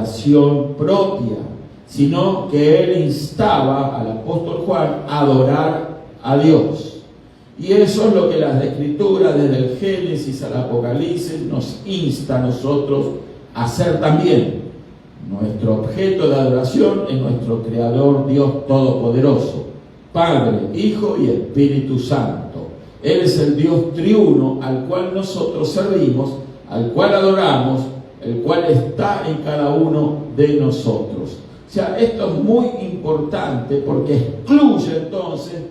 adoración propia, sino que él instaba al apóstol Juan a adorar a Dios. Y eso es lo que las Escrituras, desde el Génesis al Apocalipsis, nos insta a nosotros a hacer también. Nuestro objeto de adoración es nuestro Creador Dios Todopoderoso, Padre, Hijo y Espíritu Santo. Él es el Dios triuno al cual nosotros servimos, al cual adoramos, el cual está en cada uno de nosotros. O sea, esto es muy importante porque excluye entonces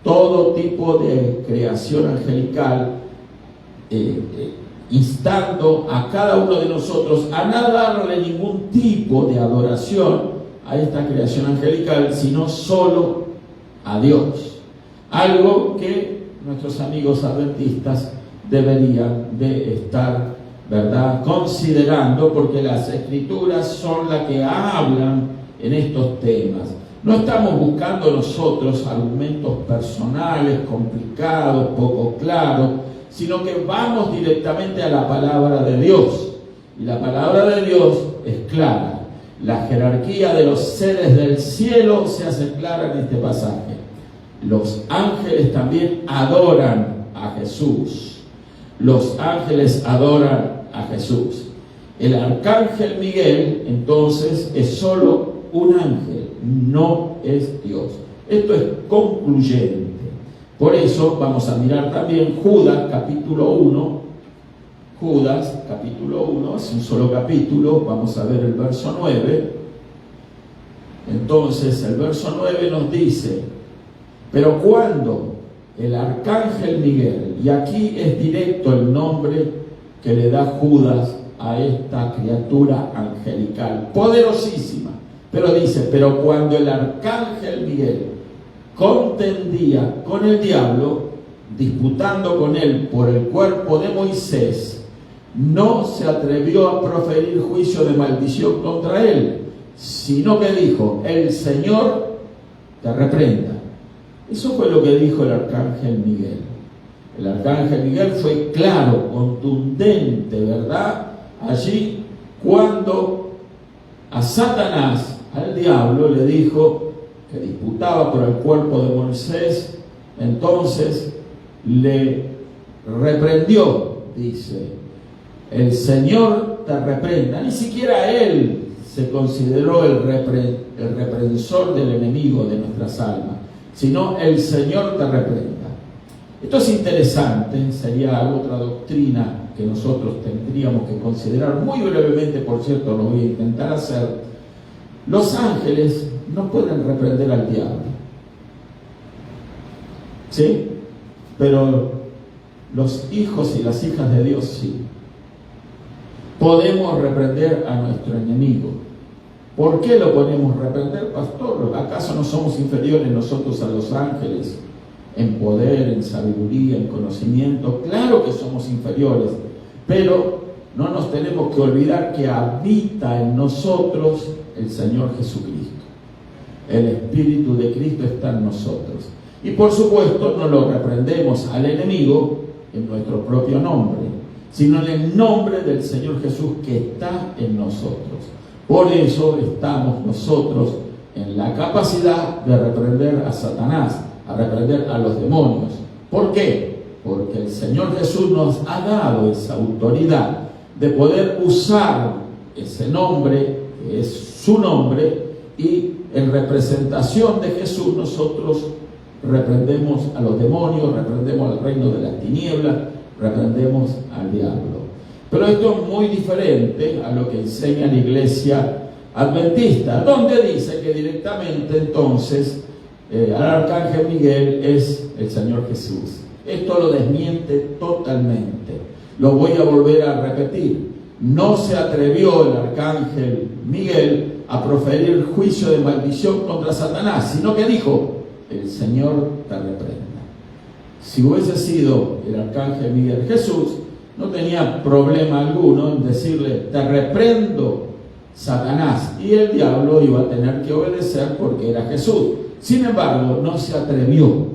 todo tipo de creación angelical, instando a cada uno de nosotros a no darle ningún tipo de adoración a esta creación angelical, sino solo a Dios. Algo que nuestros amigos adventistas deberían de estar, ¿verdad?, considerando, porque las Escrituras son las que hablan en estos temas. No estamos buscando nosotros argumentos personales, complicados, poco claros, sino que vamos directamente a la palabra de Dios. Y la palabra de Dios es clara. La jerarquía de los seres del cielo se hace clara en este pasaje. Los ángeles también adoran a Jesús. Los ángeles adoran a Jesús. El arcángel Miguel, entonces, es solo un ángel, no es Dios. Esto es concluyente. Por eso vamos a mirar también Judas capítulo 1. Judas capítulo 1, es un solo capítulo. Vamos a ver el verso 9. Entonces el verso 9 nos dice: pero cuando el arcángel Miguel, y aquí es directo el nombre que le da Judas a esta criatura angelical, poderosísima, pero dice, pero cuando el arcángel Miguel contendía con el diablo, disputando con él por el cuerpo de Moisés, no se atrevió a proferir juicio de maldición contra él, sino que dijo: el Señor te reprenda. Eso fue lo que dijo el arcángel Miguel. El arcángel Miguel fue claro, contundente, ¿verdad? Allí cuando a Satanás, al diablo, le dijo que disputaba por el cuerpo de Moisés, entonces le reprendió, dice: el Señor te reprenda. Ni siquiera él se consideró el reprensor del enemigo de nuestras almas, sino el Señor te reprenda. Esto es interesante, sería otra doctrina que nosotros tendríamos que considerar muy brevemente, por cierto, lo voy a intentar hacer. Los ángeles no pueden reprender al diablo, ¿sí? Pero los hijos y las hijas de Dios sí. Podemos reprender a nuestro enemigo. ¿Por qué lo podemos reprender, pastor? ¿Acaso no somos inferiores nosotros a los ángeles en poder, en sabiduría, en conocimiento? Claro que somos inferiores, pero no nos tenemos que olvidar que habita en nosotros el Señor Jesucristo. El Espíritu de Cristo está en nosotros. Y por supuesto no lo reprendemos al enemigo en nuestro propio nombre, sino en el nombre del Señor Jesús que está en nosotros. Por eso estamos nosotros en la capacidad de reprender a Satanás, a reprender a los demonios. ¿Por qué? Porque el Señor Jesús nos ha dado esa autoridad de poder usar ese nombre, que es su nombre, y en representación de Jesús nosotros reprendemos a los demonios, reprendemos al reino de las tinieblas, reprendemos al diablo. Pero esto es muy diferente a lo que enseña la iglesia adventista, donde dice que directamente entonces al arcángel Miguel es el Señor Jesús. Esto lo desmiente totalmente. Lo voy a volver a repetir. No se atrevió el arcángel Miguel a proferir juicio de maldición contra Satanás, sino que dijo: el Señor te reprenda. Si hubiese sido el arcángel Miguel Jesús, no tenía problema alguno en decirle: te reprendo, Satanás, y el diablo iba a tener que obedecer porque era Jesús. Sin embargo, no se atrevió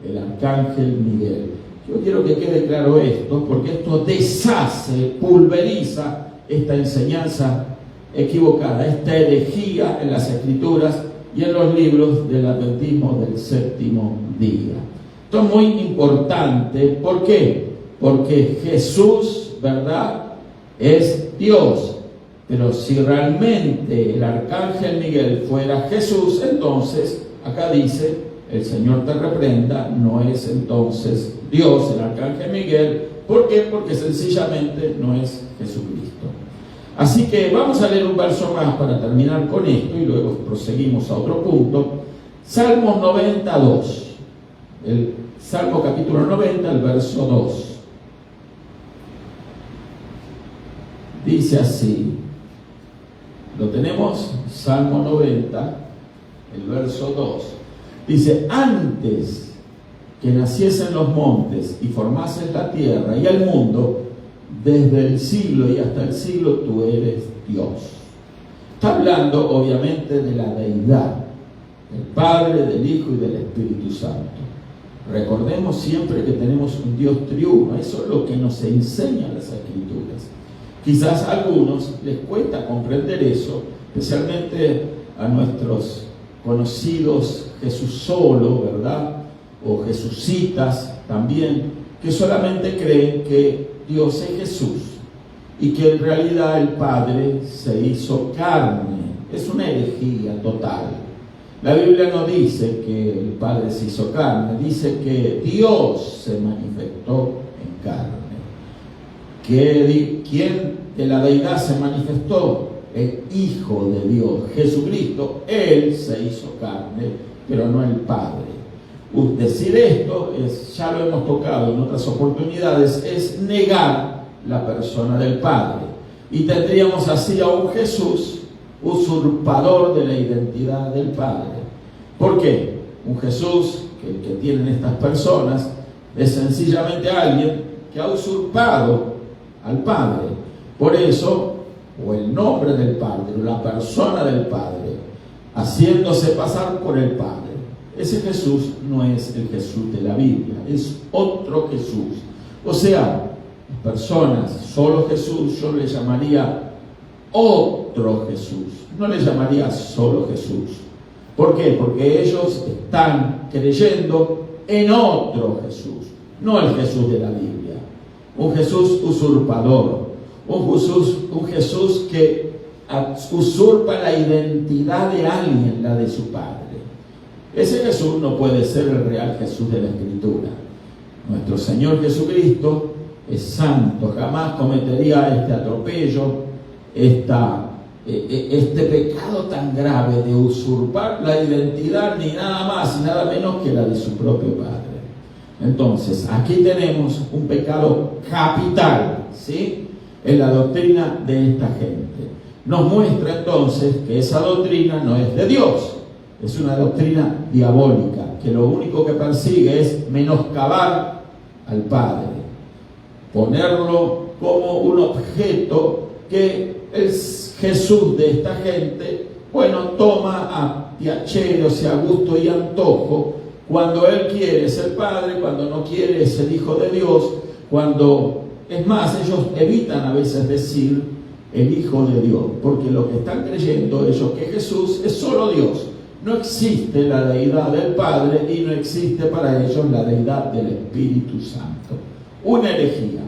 el arcángel Miguel. Yo quiero que quede claro esto, porque esto deshace, pulveriza esta enseñanza equivocada, esta herejía en las Escrituras y en los libros del Adventismo del séptimo día. Esto es muy importante. ¿Por qué? Porque Jesús, ¿verdad?, es Dios. Pero si realmente el arcángel Miguel fuera Jesús, entonces, acá dice, el Señor te reprenda, no es entonces Dios el arcángel Miguel. ¿Por qué? Porque sencillamente no es Jesucristo. Así que vamos a leer un verso más para terminar con esto y luego proseguimos a otro punto. Salmos 92, el Salmo capítulo 90, el verso 2. Dice así, lo tenemos, Salmo 90, el verso 2. Dice, antes que naciesen los montes y formases la tierra y el mundo, desde el siglo y hasta el siglo tú eres Dios. Está hablando obviamente de la deidad, del Padre, del Hijo y del Espíritu Santo. Recordemos siempre que tenemos un Dios triuno. Eso es lo que nos enseñan las Escrituras. Quizás a algunos les cuesta comprender eso, especialmente a nuestros conocidos Jesús solo, ¿verdad? O jesucitas también, que solamente creen que Dios es Jesús y que en realidad el Padre se hizo carne. Es una herejía total. La Biblia no dice que el Padre se hizo carne, dice que Dios se manifestó en carne. ¿Quién de la deidad se manifestó? El Hijo de Dios, Jesucristo. Él se hizo carne, pero no el Padre. Decir esto, ya lo hemos tocado en otras oportunidades, es negar la persona del Padre. Y tendríamos así a un Jesús usurpador de la identidad del Padre. ¿Por qué? Un Jesús que tienen estas personas es sencillamente alguien que ha usurpado al Padre. Por eso, o el nombre del Padre, o la persona del Padre, haciéndose pasar por el Padre. Ese Jesús no es el Jesús de la Biblia, es otro Jesús. O sea, personas, solo Jesús, yo le llamaría otro Jesús, no le llamaría solo Jesús. ¿Por qué? Porque ellos están creyendo en otro Jesús, no el Jesús de la Biblia. Un Jesús usurpador, un Jesús que usurpa la identidad de alguien, la de su Padre. Ese Jesús no puede ser el real Jesús de la Escritura. Nuestro Señor Jesucristo es santo, jamás cometería este atropello, este pecado tan grave de usurpar la identidad ni nada más y nada menos que la de su propio Padre. Entonces, aquí tenemos un pecado capital, ¿sí?, en la doctrina de esta gente. Nos muestra entonces que esa doctrina no es de Dios. Es una doctrina diabólica, que lo único que persigue es menoscabar al Padre, ponerlo como un objeto que el Jesús de esta gente, bueno, toma a piacere, o sea, a gusto y antojo. Cuando Él quiere es el Padre, cuando no quiere es el Hijo de Dios, es más, ellos evitan a veces decir el Hijo de Dios, porque lo que están creyendo ellos que Jesús es solo Dios. No existe la deidad del Padre y no existe para ellos la deidad del Espíritu Santo. Una herejía.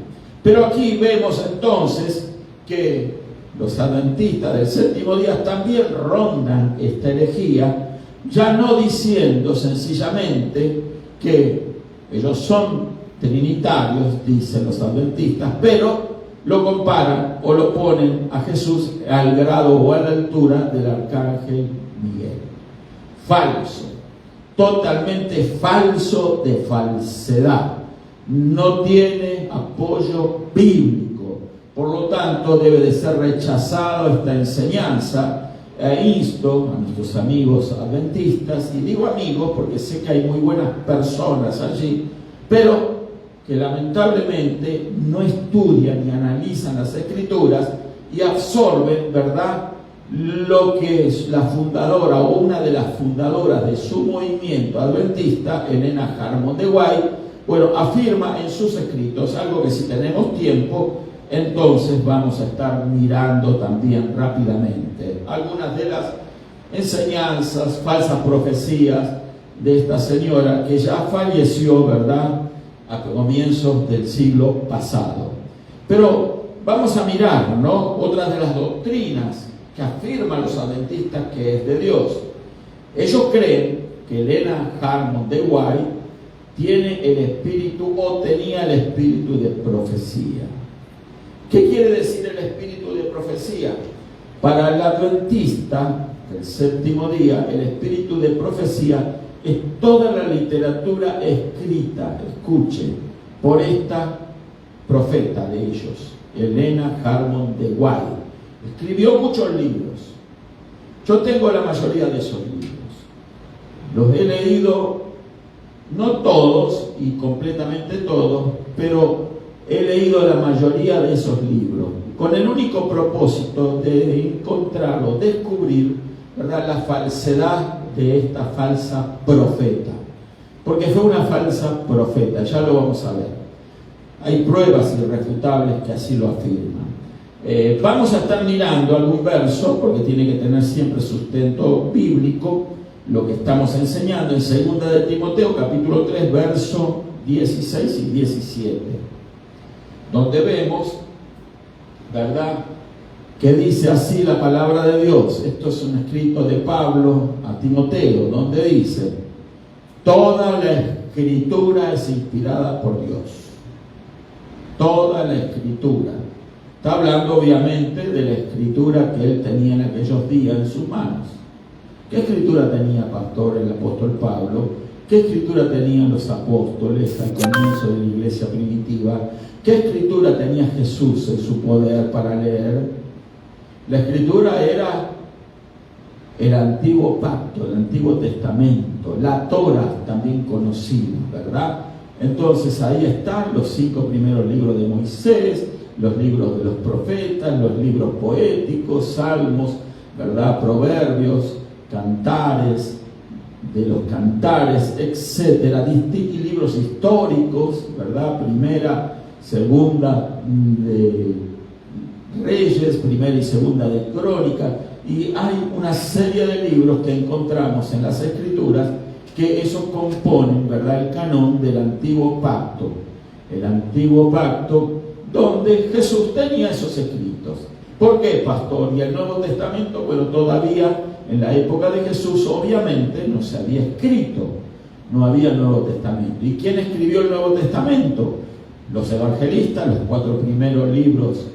Pero aquí vemos entonces que los adventistas del séptimo día también rondan esta herejía, ya no diciendo sencillamente que ellos son trinitarios, dicen los adventistas, pero lo comparan o lo ponen a Jesús al grado o a la altura del arcángel Miguel. Falso, totalmente falso de falsedad. No tiene apoyo bíblico. Por lo tanto, debe de ser rechazado esta enseñanza. Insto a nuestros amigos adventistas, y digo amigos porque sé que hay muy buenas personas allí, pero que lamentablemente no estudian ni analizan las Escrituras y absorben, ¿verdad?, lo que es la fundadora o una de las fundadoras de su movimiento adventista, Helena Harmon de White, bueno, afirma en sus escritos algo que, si tenemos tiempo, Entonces vamos a estar mirando también rápidamente algunas de las enseñanzas, falsas profecías de esta señora que ya falleció, ¿verdad?, a comienzos del siglo pasado. Pero vamos a mirar, ¿no?, otras de las doctrinas que afirman los adventistas que es de Dios. Ellos creen que Elena Harmon de White tiene el espíritu o tenía el espíritu de profecía. ¿Qué quiere decir el espíritu de profecía? Para el adventista del séptimo día, el espíritu de profecía es toda la literatura escrita, escuche, por esta profeta de ellos, Elena Harmon de White. Escribió muchos libros. Yo tengo la mayoría de esos libros. Los he leído, no todos y completamente todos, pero he leído la mayoría de esos libros, con el único propósito de encontrar o descubrir, ¿verdad?, la falsedad de esta falsa profeta. Porque fue una falsa profeta, ya lo vamos a ver. Hay pruebas irrefutables que así lo afirman. Vamos a estar mirando algún verso, porque tiene que tener siempre sustento bíblico, lo que estamos enseñando en 2 de Timoteo, capítulo 3, verso 16 y 17, donde vemos, ¿verdad?, que dice así la palabra de Dios. Esto es un escrito de Pablo a Timoteo, donde dice: toda la escritura es inspirada por Dios. Toda la escritura. Está hablando obviamente de la escritura que él tenía en aquellos días en sus manos. ¿Qué escritura tenía, pastor, el apóstol Pablo? ¿Qué escritura tenían los apóstoles al comienzo de la iglesia primitiva? ¿Qué escritura tenía Jesús en su poder para leer? La escritura era el antiguo pacto, el antiguo testamento, la Torah también conocida, ¿verdad? Entonces ahí están los 5 primeros libros de Moisés, los libros de los profetas, los libros poéticos, salmos, ¿verdad?, proverbios, cantares, de los cantares, etcétera, y libros históricos, ¿verdad?, primera, segunda de Reyes, primera y segunda de Crónicas, y hay una serie de libros que encontramos en las Escrituras que eso componen, ¿verdad?, el canon del antiguo pacto. El antiguo pacto donde Jesús tenía esos escritos. ¿Por qué, pastor? Y el Nuevo Testamento, bueno, todavía en la época de Jesús obviamente no se había escrito, no había Nuevo Testamento. ¿Y quién escribió el Nuevo Testamento? Los evangelistas, los 4 primeros libros,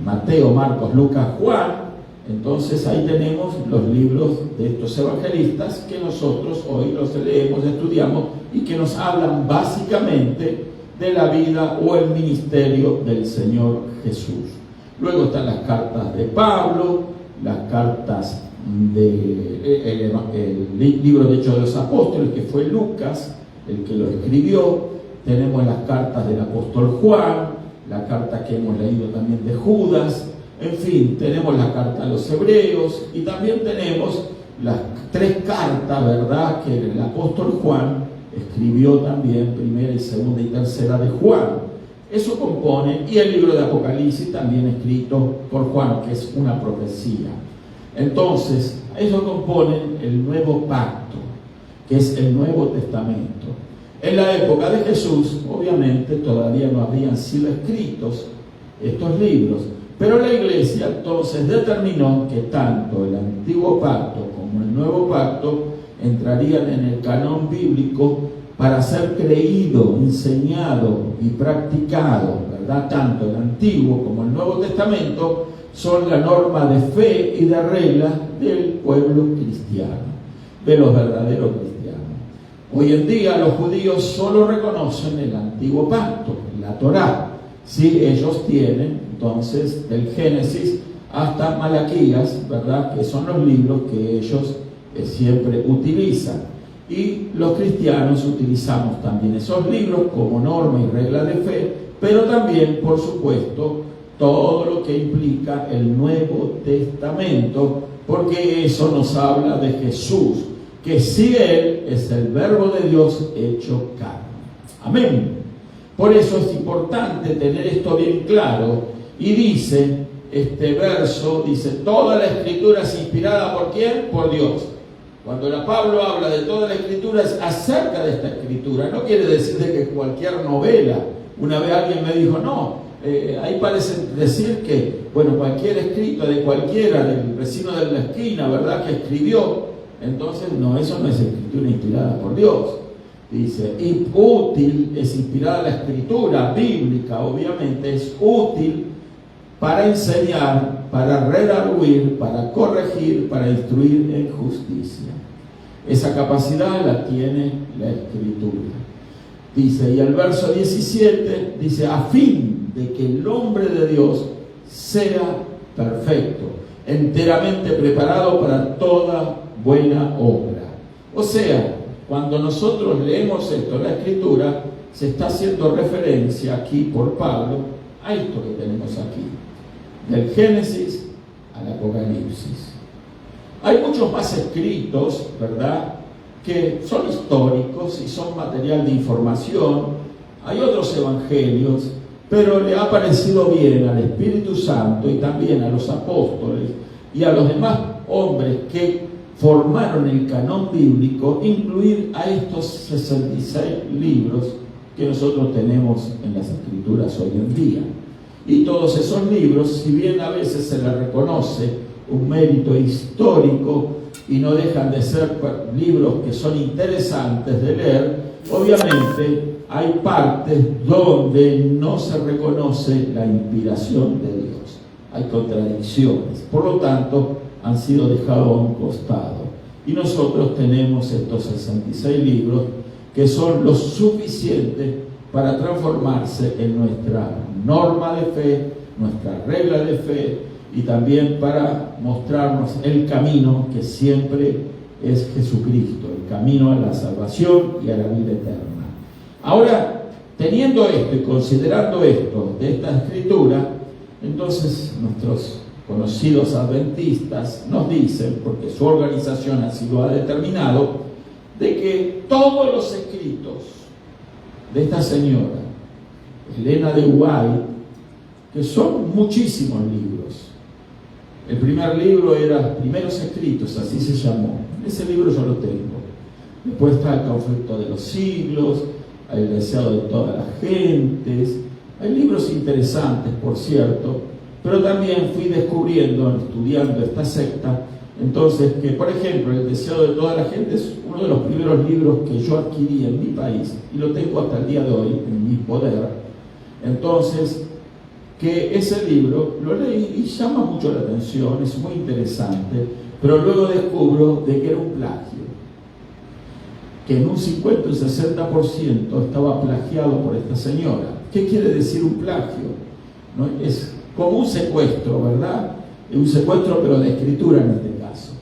Mateo, Marcos, Lucas, Juan. Entonces ahí tenemos los libros de estos evangelistas que nosotros hoy los leemos, estudiamos y que nos hablan básicamente de la vida o el ministerio del Señor Jesús. Luego están las cartas de Pablo, las cartas el libro de Hechos de los Apóstoles, que fue Lucas el que lo escribió. Tenemos las cartas del apóstol Juan, la carta que hemos leído también de Judas. En fin, tenemos la carta a los hebreos y también tenemos las 3 cartas, ¿verdad?, que el apóstol Juan escribió también, primera y segunda y tercera de Juan. Eso compone, y el libro de Apocalipsis también escrito por Juan, que es una profecía. Entonces, eso compone el nuevo pacto, que es el Nuevo Testamento. En la época de Jesús, obviamente, todavía no habían sido escritos estos libros, pero la iglesia entonces determinó que tanto el antiguo pacto como el nuevo pacto entrarían en el canon bíblico para ser creído, enseñado y practicado, ¿verdad? Tanto el Antiguo como el Nuevo Testamento son la norma de fe y de regla del pueblo cristiano, de los verdaderos cristianos. Hoy en día los judíos solo reconocen el Antiguo Pacto, la Torá. Sí, ellos tienen, entonces, del Génesis hasta Malaquías, ¿verdad?, que son los libros que ellos siempre utilizan. Y los cristianos utilizamos también esos libros como norma y regla de fe, pero también, por supuesto, todo lo que implica el Nuevo Testamento, porque eso nos habla de Jesús, que sí, Él es el Verbo de Dios hecho carne. Amén. Por eso es importante tener esto bien claro. Y dice, este verso, dice, toda la Escritura es inspirada ¿por quién? Por Dios. Cuando Pablo habla de toda la Escritura es acerca de esta Escritura. No quiere decir de que cualquier novela. Una vez alguien me dijo, no, ahí parece decir que, bueno, cualquier escrito de cualquiera, del vecino de la esquina, ¿verdad?, que escribió. Entonces, no, eso no es Escritura inspirada por Dios. Dice, y útil es inspirada la Escritura bíblica, obviamente, es útil para enseñar, para redarguir, para corregir, para instruir en justicia. Esa capacidad la tiene la Escritura. Dice, y el verso 17 dice, a fin de que el hombre de Dios sea perfecto, enteramente preparado para toda buena obra. O sea, cuando nosotros leemos esto en la Escritura, se está haciendo referencia aquí por Pablo a esto que tenemos aquí, del Génesis al Apocalipsis. Hay muchos más escritos, ¿verdad?, que son históricos y son material de información. Hay otros evangelios, pero le ha parecido bien al Espíritu Santo y también a los apóstoles y a los demás hombres que formaron el canon bíblico incluir a estos 66 libros que nosotros tenemos en las Escrituras hoy en día. Y todos esos libros, si bien a veces se les reconoce un mérito histórico y no dejan de ser libros que son interesantes de leer, obviamente hay partes donde no se reconoce la inspiración de Dios. Hay contradicciones. Por lo tanto, han sido dejados a un costado. Y nosotros tenemos estos 66 libros que son lo suficiente para transformarse en nuestra norma de fe, nuestra regla de fe, y también para mostrarnos el camino que siempre es Jesucristo, el camino a la salvación y a la vida eterna. Ahora, teniendo esto y considerando esto de esta Escritura, entonces nuestros conocidos adventistas nos dicen, porque su organización así lo ha determinado, de que todos los escritos de esta señora, Elena de White, que son muchísimos libros. El primer libro era Primeros Escritos, así se llamó. Ese libro yo lo tengo. Después está El Conflicto de los Siglos, El Deseado de todas las Gentes. Hay libros interesantes, por cierto, pero también fui descubriendo, estudiando esta secta, entonces que, por ejemplo, El Deseado de toda la Gente es uno de los primeros libros que yo adquirí en mi país y lo tengo hasta el día de hoy en mi poder. Entonces, que ese libro lo leí y llama mucho la atención, es muy interesante, pero luego descubro de que era un plagio, que en un 50 o 60% estaba plagiado por esta señora. ¿Qué quiere decir un plagio? ¿No? Es como un secuestro, ¿verdad? Un secuestro, pero de escritura en este caso.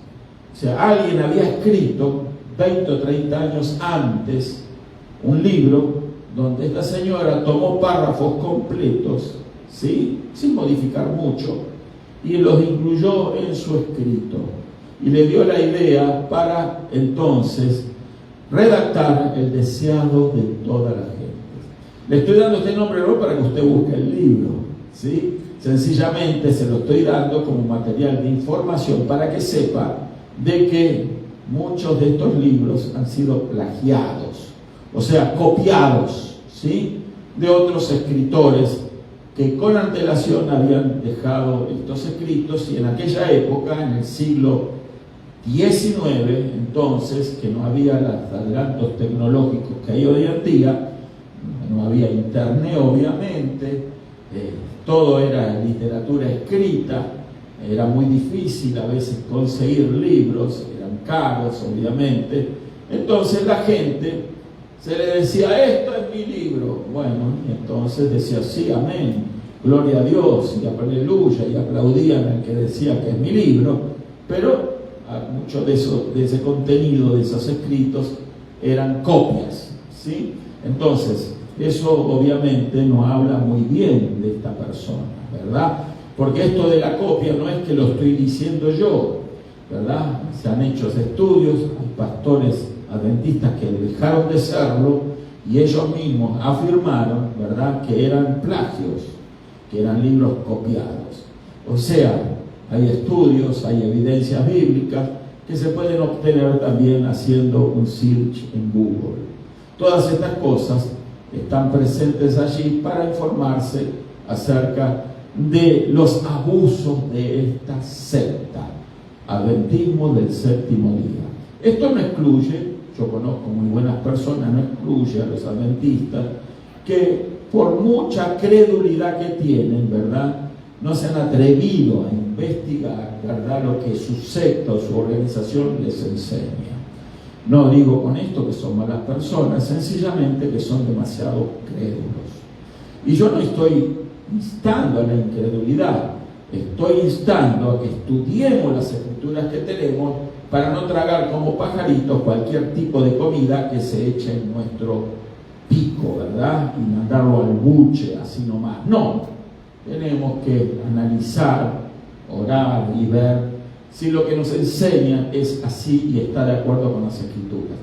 O sea, alguien había escrito 20 o 30 años antes un libro donde esta señora tomó párrafos completos, ¿sí?, sin modificar mucho, y los incluyó en su escrito. Y le dio la idea para entonces redactar El Deseado de toda la gente. Le estoy dando este nombre no para que usted busque el libro, ¿sí? Sencillamente se lo estoy dando como material de información para que sepa de que muchos de estos libros han sido plagiados, o sea, copiados, ¿sí?, de otros escritores que con antelación habían dejado estos escritos, y en aquella época, en el siglo XIX, entonces, que no había los adelantos tecnológicos que hay hoy en día, no había internet obviamente, todo era literatura escrita, era muy difícil a veces conseguir libros, eran caros obviamente, entonces la gente se le decía, esto es mi libro, bueno, y entonces decía, sí, amén, gloria a Dios, y aleluya, y aplaudían al que decía que es mi libro, pero mucho de ese contenido, de esos escritos, eran copias, ¿sí? Entonces, eso obviamente no habla muy bien de esta persona, ¿verdad? Porque esto de la copia no es que lo estoy diciendo yo, ¿verdad? Se han hecho estudios, hay pastores adventistas que dejaron de serlo y ellos mismos afirmaron, ¿verdad?, que eran plagios, que eran libros copiados. O sea, hay estudios, hay evidencias bíblicas que se pueden obtener también haciendo un search en Google. Todas estas cosas están presentes allí para informarse acerca de los abusos de esta secta, Adventismo del Séptimo Día. Esto no excluye, yo conozco muy buenas personas, no excluye a los adventistas que por mucha credulidad que tienen, ¿verdad?, no se han atrevido a investigar, ¿verdad?, lo que su secta o su organización les enseña. No digo con esto que son malas personas, sencillamente que son demasiado crédulos. Y yo no estoy instando a la incredulidad, estoy instando a que estudiemos las escrituras que tenemos para no tragar como pajaritos cualquier tipo de comida que se eche en nuestro pico, ¿verdad?, y mandarlo al buche así nomás. No, tenemos que analizar, orar y ver si lo que nos enseñan es así y está de acuerdo con las escrituras.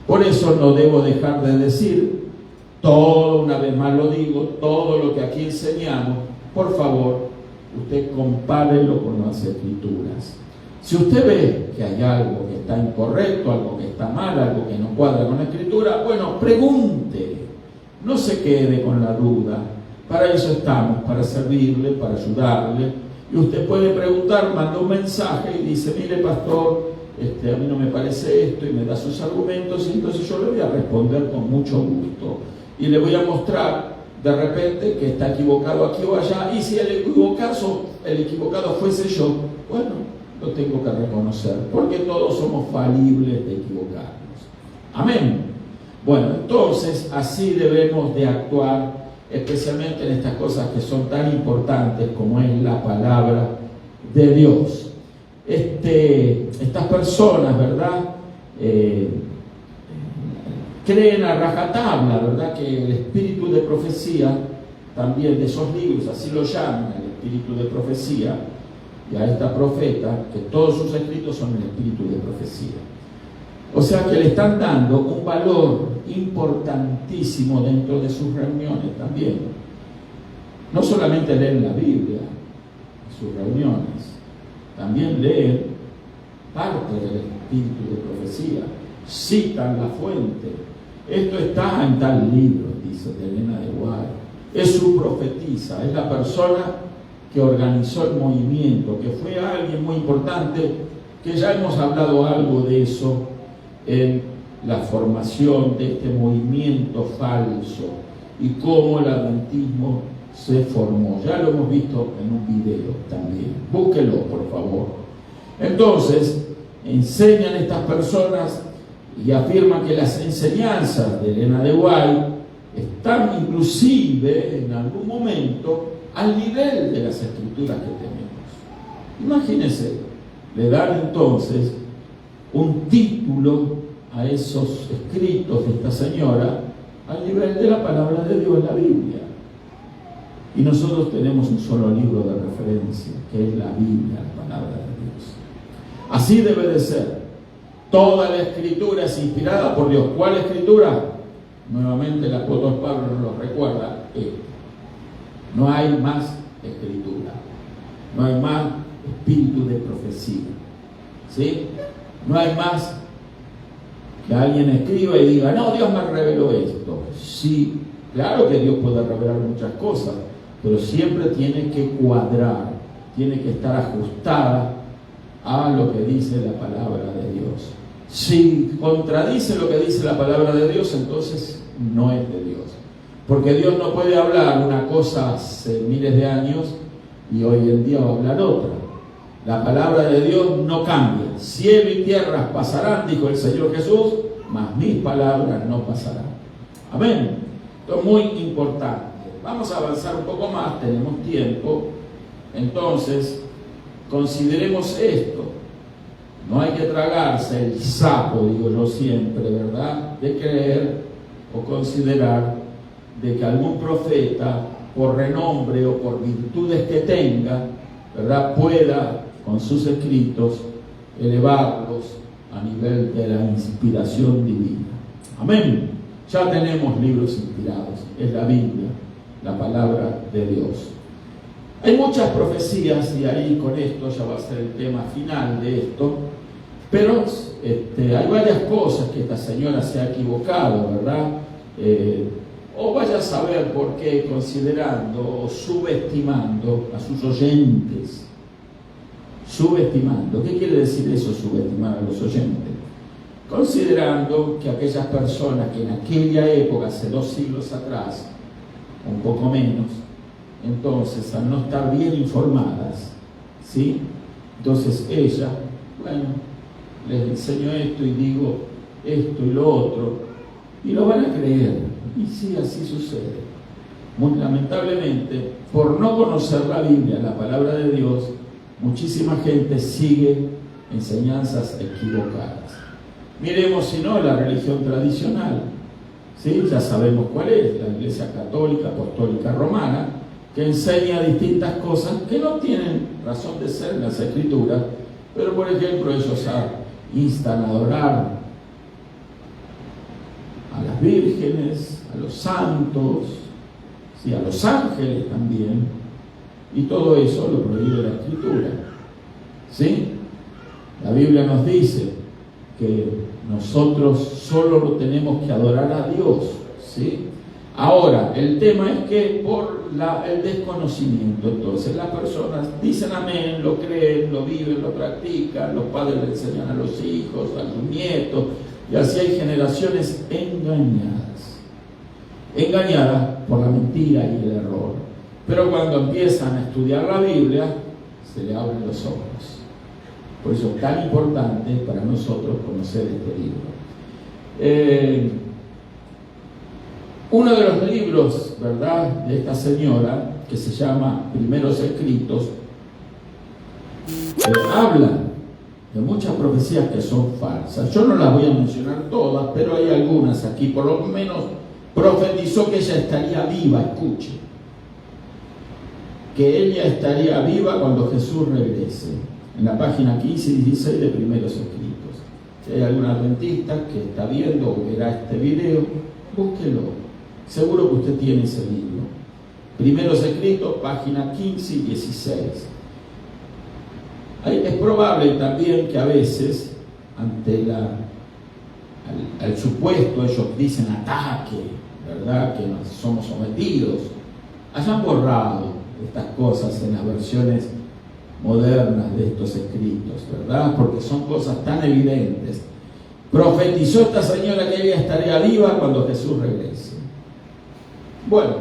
Por eso no debo dejar de decir, todo, una vez más lo digo, todo lo que aquí enseñamos, por favor, usted compárelo con las escrituras. Si usted ve que hay algo que está incorrecto, algo que está mal, algo que no cuadra con la escritura, bueno, pregunte, no se quede con la duda. Para eso estamos, para servirle, para ayudarle. Y usted puede preguntar, manda un mensaje y dice, mire pastor, a mí no me parece esto, y me da sus argumentos, y entonces yo le voy a responder con mucho gusto. Y le voy a mostrar de repente que está equivocado aquí o allá, y si el equivocado fuese yo, bueno, lo tengo que reconocer, porque todos somos falibles de equivocarnos. Amén. Bueno, entonces así debemos de actuar, especialmente en estas cosas que son tan importantes como es la palabra de Dios. Estas personas, ¿verdad?, creen a rajatabla, ¿verdad?, que el espíritu de profecía, también de esos libros, así lo llaman, el espíritu de profecía, y a esta profeta, que todos sus escritos son el espíritu de profecía. O sea que le están dando un valor importantísimo dentro de sus reuniones también. No solamente leen la Biblia en sus reuniones, también leen parte del espíritu de profecía, citan la fuente. Esto está en tal libro, dice Elena de White. Es su profetisa, es la persona que organizó el movimiento, que fue alguien muy importante, que ya hemos hablado algo de eso en la formación de este movimiento falso y cómo el adventismo se formó. Ya lo hemos visto en un video también. Búsquelo, por favor. Entonces, enseñan estas personas y afirman que las enseñanzas de Elena de White están inclusive en algún momento al nivel de las escrituras que tenemos. Imagínense, le dan entonces un título a esos escritos de esta señora al nivel de la palabra de Dios en la Biblia. Y nosotros tenemos un solo libro de referencia, que es la Biblia, la palabra de Dios. Así debe de ser. Toda la escritura es inspirada por Dios. ¿Cuál escritura? Nuevamente el apóstol Pablo nos lo recuerda. No hay más escritura. No hay más espíritu de profecía. ¿Sí? No hay más que alguien escriba y diga, no, Dios me reveló esto. Sí, claro que Dios puede revelar muchas cosas, pero siempre tiene que cuadrar, tiene que estar ajustada a lo que dice la palabra de Dios. Si contradice lo que dice la palabra de Dios, entonces no es de Dios. Porque Dios no puede hablar una cosa hace miles de años y hoy en día va a hablar otra. La palabra de Dios no cambia. Cielo y tierra pasarán, dijo el Señor Jesús, mas mis palabras no pasarán. Amén. Esto es muy importante. Vamos a avanzar un poco más, tenemos tiempo. Entonces, consideremos esto. No hay que tragarse el sapo, digo yo siempre, ¿verdad?, de creer o considerar de que algún profeta, por renombre o por virtudes que tenga, ¿verdad?, pueda con sus escritos elevarlos a nivel de la inspiración divina. Amén. Ya tenemos libros inspirados, es la Biblia, la palabra de Dios. Hay muchas profecías, y ahí con esto ya va a ser el tema final de esto, pero hay varias cosas que esta señora se ha equivocado, ¿verdad? O vaya a saber por qué, considerando o subestimando a sus oyentes. Subestimando. ¿Qué quiere decir eso, subestimar a los oyentes? Considerando que aquellas personas que en aquella época, hace 2 siglos atrás, un poco menos, entonces al no estar bien informadas, ¿sí? Entonces ella, bueno, les enseño esto y digo esto y lo otro, y lo van a creer. Y sí, así sucede. Muy lamentablemente, por no conocer la Biblia, la palabra de Dios, muchísima gente sigue enseñanzas equivocadas. Miremos, si no, la religión tradicional, ¿sí? Ya sabemos cuál es, la Iglesia Católica, Apostólica Romana, que enseña distintas cosas que no tienen razón de ser en las Escrituras, pero por ejemplo ellos instan a adorar a las vírgenes, a los santos, ¿sí? A los ángeles también, y todo eso lo prohíbe la Escritura, ¿sí? La Biblia nos dice que nosotros solo lo tenemos que adorar a Dios, ¿sí? Ahora, el tema es que por el desconocimiento, entonces las personas dicen amén, lo creen, lo viven, lo practican, los padres le enseñan a los hijos, a sus nietos, y así hay generaciones engañadas por la mentira y el error. Pero cuando empiezan a estudiar la Biblia, se le abren los ojos. Por eso es tan importante para nosotros conocer este libro. Uno de los libros, ¿verdad?, de esta señora, que se llama Primeros Escritos, habla de muchas profecías que son falsas. Yo no las voy a mencionar todas, pero hay algunas aquí. Por lo menos profetizó que ella estaría viva, escuche, que ella estaría viva cuando Jesús regrese. En la página 15 y 16 de Primeros Escritos. Si hay algún adventista que está viendo o verá este video, búsquelo. Seguro que usted tiene ese libro. Primeros Escritos, página 15 y 16. Es probable también que a veces, ante al supuesto, ellos dicen ataque, ¿verdad?, que nos somos sometidos, hayan borrado estas cosas en las versiones modernas de estos escritos, ¿verdad? Porque son cosas tan evidentes. Profetizó esta señora que ella estaría viva cuando Jesús regrese. Bueno,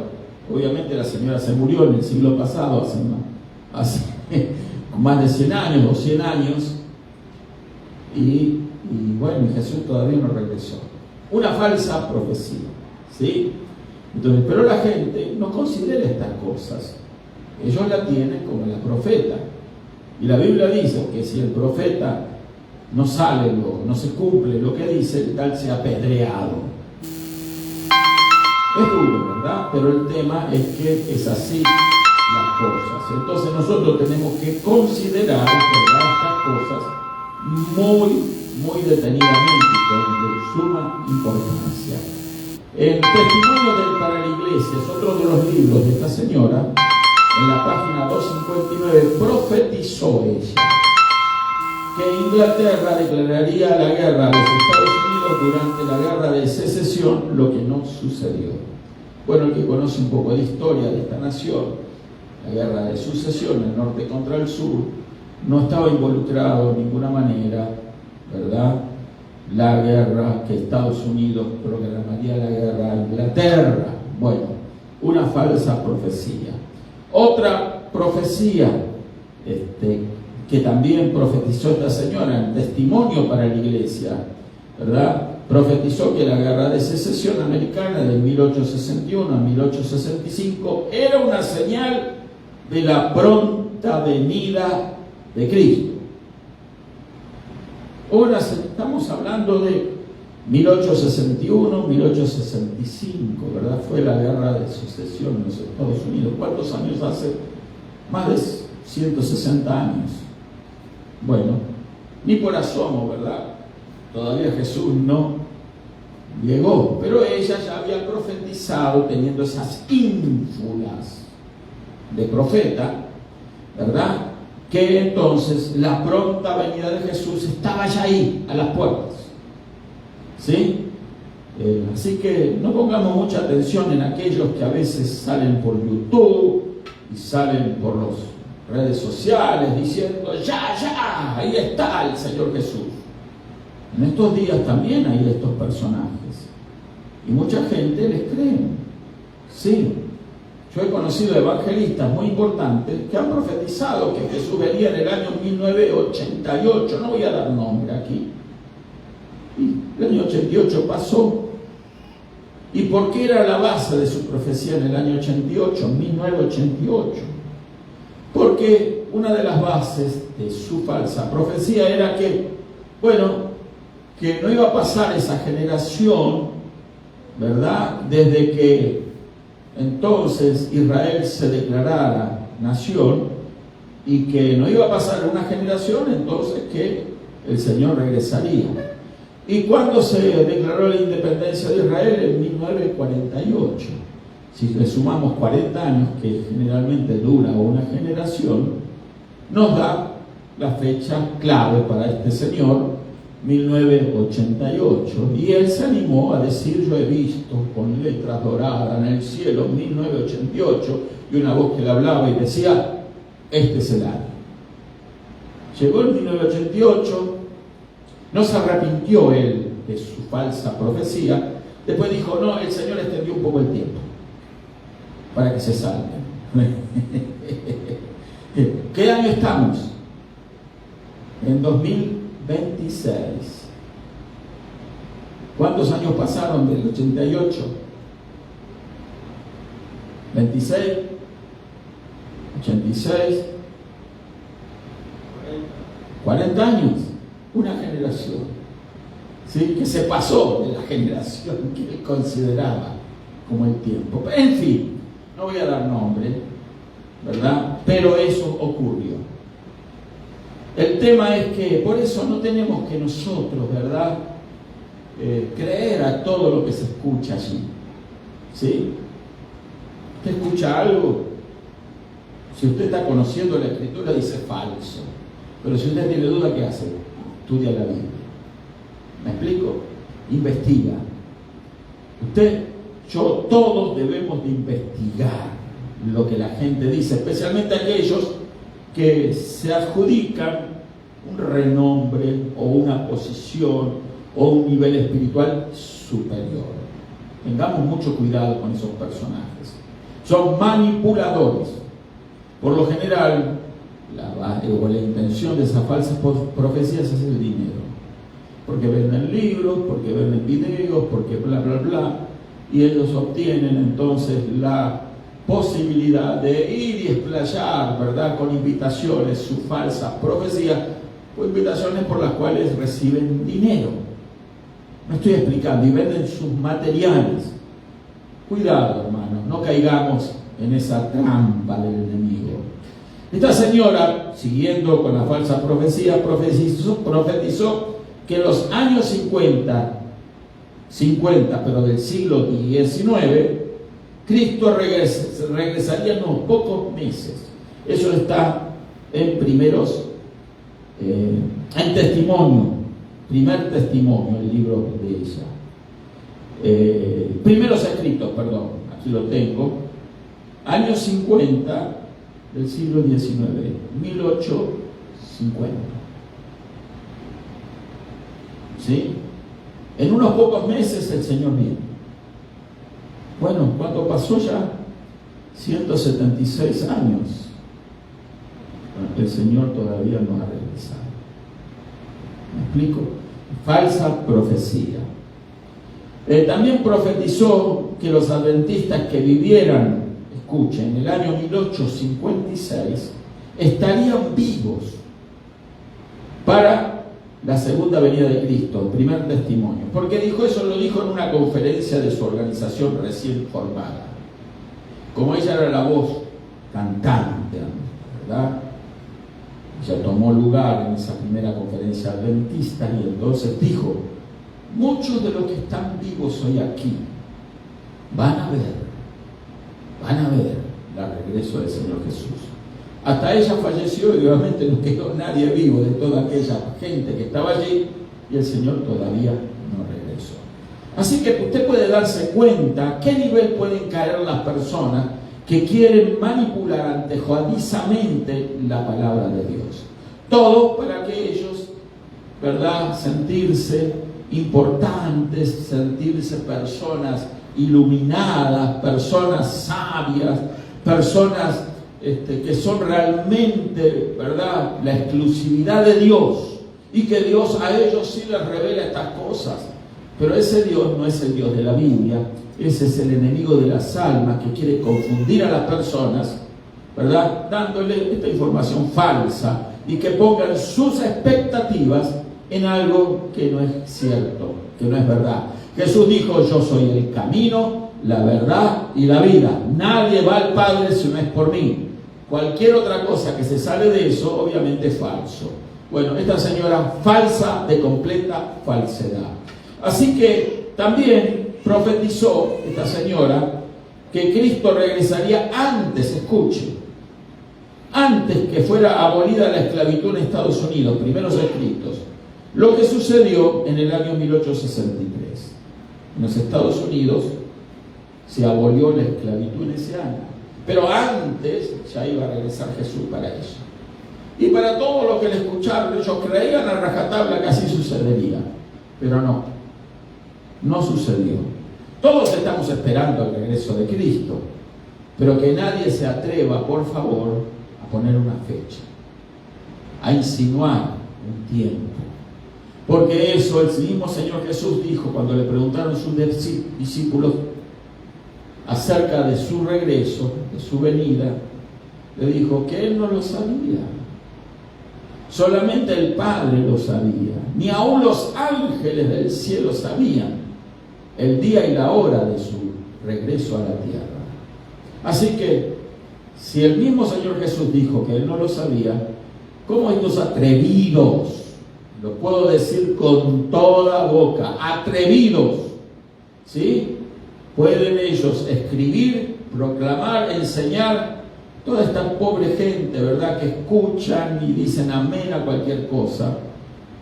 obviamente la señora se murió en el siglo pasado, hace más de 100 años o 100 años, y bueno, Jesús todavía no regresó. Una falsa profecía, ¿sí? Entonces, pero la gente no considera estas cosas. Ellos la tienen como la profeta. Y la Biblia dice que si el profeta no se cumple lo que dice, tal sea apedreado. Es duro, ¿verdad? Pero el tema es que es así las cosas. Entonces nosotros tenemos que considerar, ¿verdad?, estas cosas muy detenidamente y con de suma importancia. El Testimonio para la Iglesia es otro de los libros de esta señora. En la página 259 profetizó ella que Inglaterra declararía la guerra a los Estados Unidos durante la guerra de secesión, lo que no sucedió. Bueno, el que conoce un poco de historia de esta nación, la guerra de sucesión, el norte contra el sur, no estaba involucrado de ninguna manera, ¿verdad?, la guerra que Estados Unidos programaría la guerra a Inglaterra. Bueno, una falsa profecía. Otra profecía que también profetizó esta señora, en Testimonio para la Iglesia, ¿verdad?, profetizó que la guerra de secesión americana de 1861 a 1865 era una señal de la pronta venida de Cristo. Ahora estamos hablando de 1861, 1865, ¿verdad? Fue la guerra de sucesión en los Estados Unidos. ¿Cuántos años hace? Más de 160 años. Bueno, ni por asomo, ¿verdad? Todavía Jesús no llegó, pero ella ya había profetizado teniendo esas ínfulas de profeta, ¿verdad? Que entonces la pronta venida de Jesús estaba ya ahí, a las puertas, ¿sí? Así que no pongamos mucha atención en aquellos que a veces salen por YouTube y salen por las redes sociales diciendo, ya, ahí está el Señor Jesús. En estos días también hay estos personajes y mucha gente les cree. Sí, yo he conocido evangelistas muy importantes que han profetizado que Jesús venía en el año 1988, no voy a dar nombre aquí, y el año 88 pasó. ¿Y por qué era la base de su profecía en el año 88, 1988? Porque una de las bases de su falsa profecía era que, que no iba a pasar esa generación, ¿verdad? Desde que entonces Israel se declarara nación, y que no iba a pasar una generación entonces que el Señor regresaría. ¿Y cuándo se declaró la independencia de Israel? En 1948. Si le sumamos 40 años, que generalmente dura una generación, nos da la fecha clave para este señor, 1988. Y él se animó a decir, yo he visto con letras doradas en el cielo 1988, y una voz que le hablaba y decía, este es el año. Llegó el 1988, no se arrepintió él de su falsa profecía, después dijo, no, el Señor extendió un poco el tiempo para que se salven. ¿Qué año estamos? En 2026. ¿Cuántos años pasaron del 88? 26, 86, 40 años. Una generación, ¿sí? Que se pasó de la generación que él consideraba como el tiempo. En fin, no voy a dar nombre, ¿verdad? Pero eso ocurrió. El tema es que por eso no tenemos que nosotros, ¿verdad? Creer a todo lo que se escucha allí, ¿sí? Usted escucha algo, si usted está conociendo la Escritura dice falso, pero si usted tiene duda, ¿qué hace? Estudia la Biblia. ¿Me explico? Investiga. Todos debemos de investigar lo que la gente dice, especialmente aquellos que se adjudican un renombre o una posición o un nivel espiritual superior. Tengamos mucho cuidado con esos personajes. Son manipuladores. Por lo general, la intención de esas falsas profecías es el dinero, porque venden libros, porque venden videos, porque bla bla bla, y ellos obtienen entonces la posibilidad de ir y explayar, ¿verdad?, con invitaciones, sus falsas profecías, o invitaciones por las cuales reciben dinero. No estoy explicando, y venden sus materiales. Cuidado, hermanos, no caigamos en esa trampa del enemigo. Esta señora, siguiendo con la falsa profecía, profetizó que en los años 50, pero del siglo XIX, Cristo regresaría en unos pocos meses. Eso está en en testimonio, primer testimonio, el libro de ella. Primeros escritos, perdón, aquí lo tengo, años 50 del siglo XIX, 1850. ¿Sí? En unos pocos meses el Señor viene. Bueno, ¿cuánto pasó ya? 176 años. El Señor todavía no ha regresado. ¿Me explico? Falsa profecía. También profetizó que los adventistas que vivieran, escuchen, en el año 1856, estarían vivos para la segunda venida de Cristo, el primer testimonio. ¿Por qué dijo eso? Lo dijo en una conferencia de su organización recién formada. Como ella era la voz cantante, ¿verdad? Ella tomó lugar en esa primera conferencia adventista y entonces dijo muchos de los que están vivos hoy aquí van a ver el regreso del Señor Jesús. Hasta ella falleció y obviamente no quedó nadie vivo de toda aquella gente que estaba allí, y el Señor todavía no regresó. Así que usted puede darse cuenta a qué nivel pueden caer las personas que quieren manipular antojadizamente la palabra de Dios. Todo para que ellos, ¿verdad?, sentirse importantes, sentirse personas iluminadas, personas sabias, personas que son realmente, ¿verdad?, la exclusividad de Dios, y que Dios a ellos sí les revela estas cosas. Pero ese Dios no es el Dios de la Biblia. Ese es el enemigo de las almas que quiere confundir a las personas, ¿verdad?, dándole esta información falsa y que pongan sus expectativas en algo que no es cierto, que no es verdad. Jesús dijo: yo soy el camino, la verdad y la vida. Nadie va al Padre si no es por mí. Cualquier otra cosa que se sale de eso, obviamente es falso. Bueno, esta señora, falsa de completa falsedad. Así que también profetizó esta señora que Cristo regresaría antes, escuche, antes que fuera abolida la esclavitud en Estados Unidos, primeros escritos, lo que sucedió en el año 1863. En los Estados Unidos se abolió la esclavitud en ese año, pero antes ya iba a regresar Jesús para eso. Y para todos los que le escucharon, ellos creían a rajatabla que así sucedería, pero no sucedió. Todos estamos esperando el regreso de Cristo, pero que nadie se atreva, por favor, a poner una fecha, a insinuar un tiempo. Porque eso el mismo Señor Jesús dijo cuando le preguntaron sus discípulos acerca de su regreso, de su venida. Le dijo que Él no lo sabía. Solamente el Padre lo sabía. Ni aún los ángeles del cielo sabían el día y la hora de su regreso a la tierra. Así que, si el mismo Señor Jesús dijo que Él no lo sabía, ¿cómo estos atrevidos, lo puedo decir con toda boca, atrevidos, ¿sí?, pueden ellos escribir, proclamar, enseñar? Toda esta pobre gente, ¿verdad?, que escuchan y dicen amén a cualquier cosa.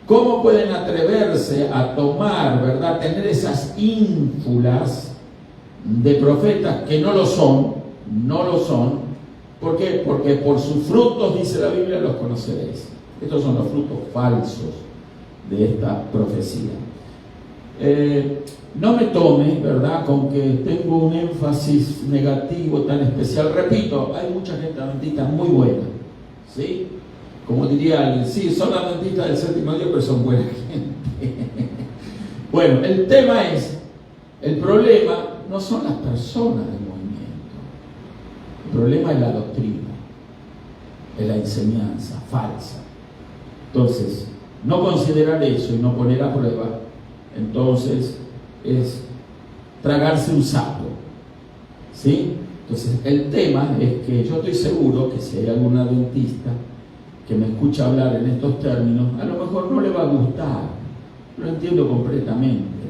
¿Cómo pueden atreverse a tomar, ¿verdad?, tener esas ínfulas de profetas que no lo son? ¿Por qué? Porque por sus frutos, dice la Biblia, los conoceréis. Estos son los frutos falsos de esta profecía. No me tome, ¿verdad?, con que tengo un énfasis negativo tan especial. Repito, hay mucha gente adventista muy buena, ¿sí? Como diría alguien, sí, son adventistas del séptimo día, pero son buena gente. Bueno, el tema es, el problema no son las personas del movimiento. El problema es la doctrina, es la enseñanza falsa. Entonces, no considerar eso y no poner a prueba, entonces es tragarse un sapo, ¿sí? Entonces, el tema es que yo estoy seguro que si hay algún adventista que me escucha hablar en estos términos, a lo mejor no le va a gustar, lo entiendo completamente,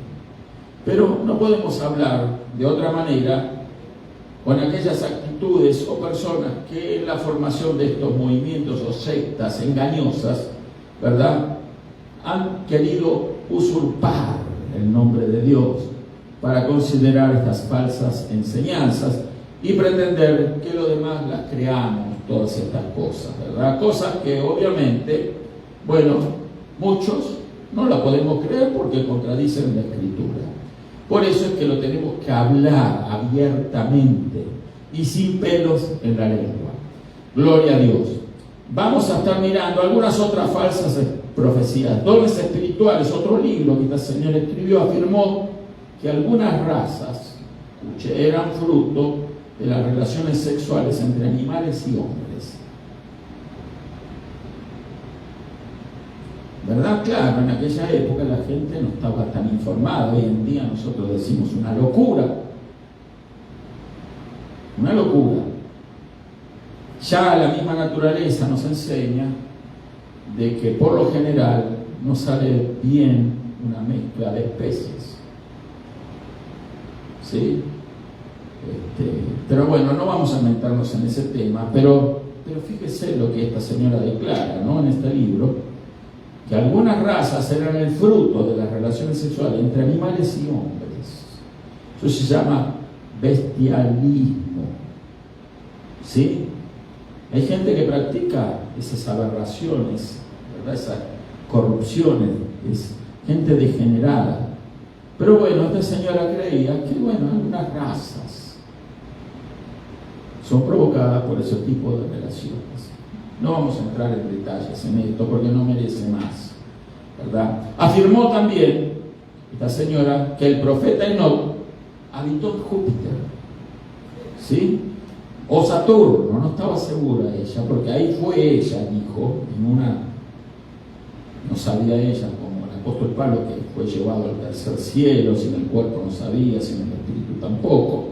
pero no podemos hablar de otra manera con aquellas actitudes o personas que en la formación de estos movimientos o sectas engañosas, ¿verdad?, han querido usurpar el nombre de Dios para considerar estas falsas enseñanzas y pretender que lo demás las creamos, todas estas cosas, ¿verdad? Cosas que obviamente, bueno, muchos no las podemos creer porque contradicen la Escritura. Por eso es que lo tenemos que hablar abiertamente y sin pelos en la lengua. Gloria a Dios. Vamos a estar mirando algunas otras falsas profecías. Dones espirituales, otro libro que el Señor escribió, afirmó que algunas razas, escuche, eran fruto de las relaciones sexuales entre animales y hombres. ¿Verdad? Claro, en aquella época la gente no estaba tan informada. Hoy en día nosotros decimos una locura. Una locura. Ya la misma naturaleza nos enseña de que por lo general no sale bien una mezcla de especies. ¿Sí? Pero bueno, no vamos a meternos en ese tema, pero fíjese lo que esta señora declara, ¿no?, en este libro, que algunas razas eran el fruto de las relaciones sexuales entre animales y hombres. Eso se llama bestialismo. ¿Sí? Hay gente que practica esas aberraciones, ¿verdad?, esas corrupciones, es gente degenerada. Pero bueno, esta señora creía que, bueno, algunas razas son provocadas por ese tipo de relaciones. No vamos a entrar en detalles en esto porque no merece más, ¿verdad? Afirmó también esta señora que el profeta Enoc habitó en Júpiter, ¿sí?, o Saturno, no estaba segura ella, porque ahí fue ella, dijo, no sabía ella, como el apóstol Pablo, que fue llevado al tercer cielo, sin el cuerpo no sabía, sin el espíritu tampoco,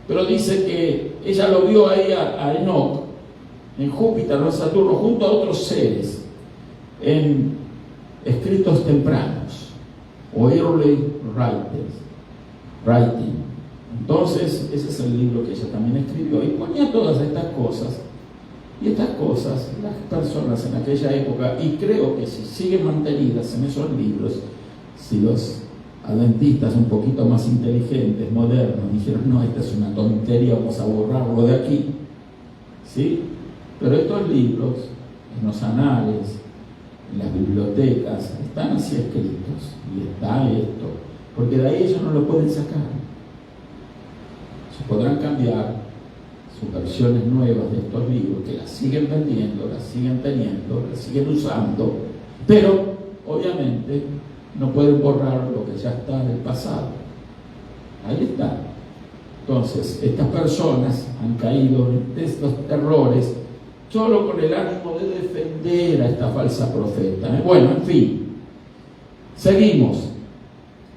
pero dice que ella lo vio ahí a Enoc, en Júpiter, no en Saturno, junto a otros seres, en escritos tempranos, o early writing. Entonces, ese es el libro que ella también escribió, y ponía todas estas cosas, y estas cosas, las personas en aquella época, y creo que si siguen mantenidas en esos libros, si los adventistas un poquito más inteligentes, modernos, dijeron, no, esta es una tontería, vamos a borrarlo de aquí, ¿sí? Pero estos libros, en los anales, en las bibliotecas, están así escritos, y está esto, porque de ahí ellos no lo pueden sacar. Se podrán cambiar sus versiones nuevas de estos libros, que las siguen vendiendo, las siguen teniendo, las siguen usando, pero obviamente no pueden borrar lo que ya está del pasado. Ahí está. Entonces, estas personas han caído en estos errores solo con el ánimo de defender a esta falsa profeta. Bueno, en fin, seguimos.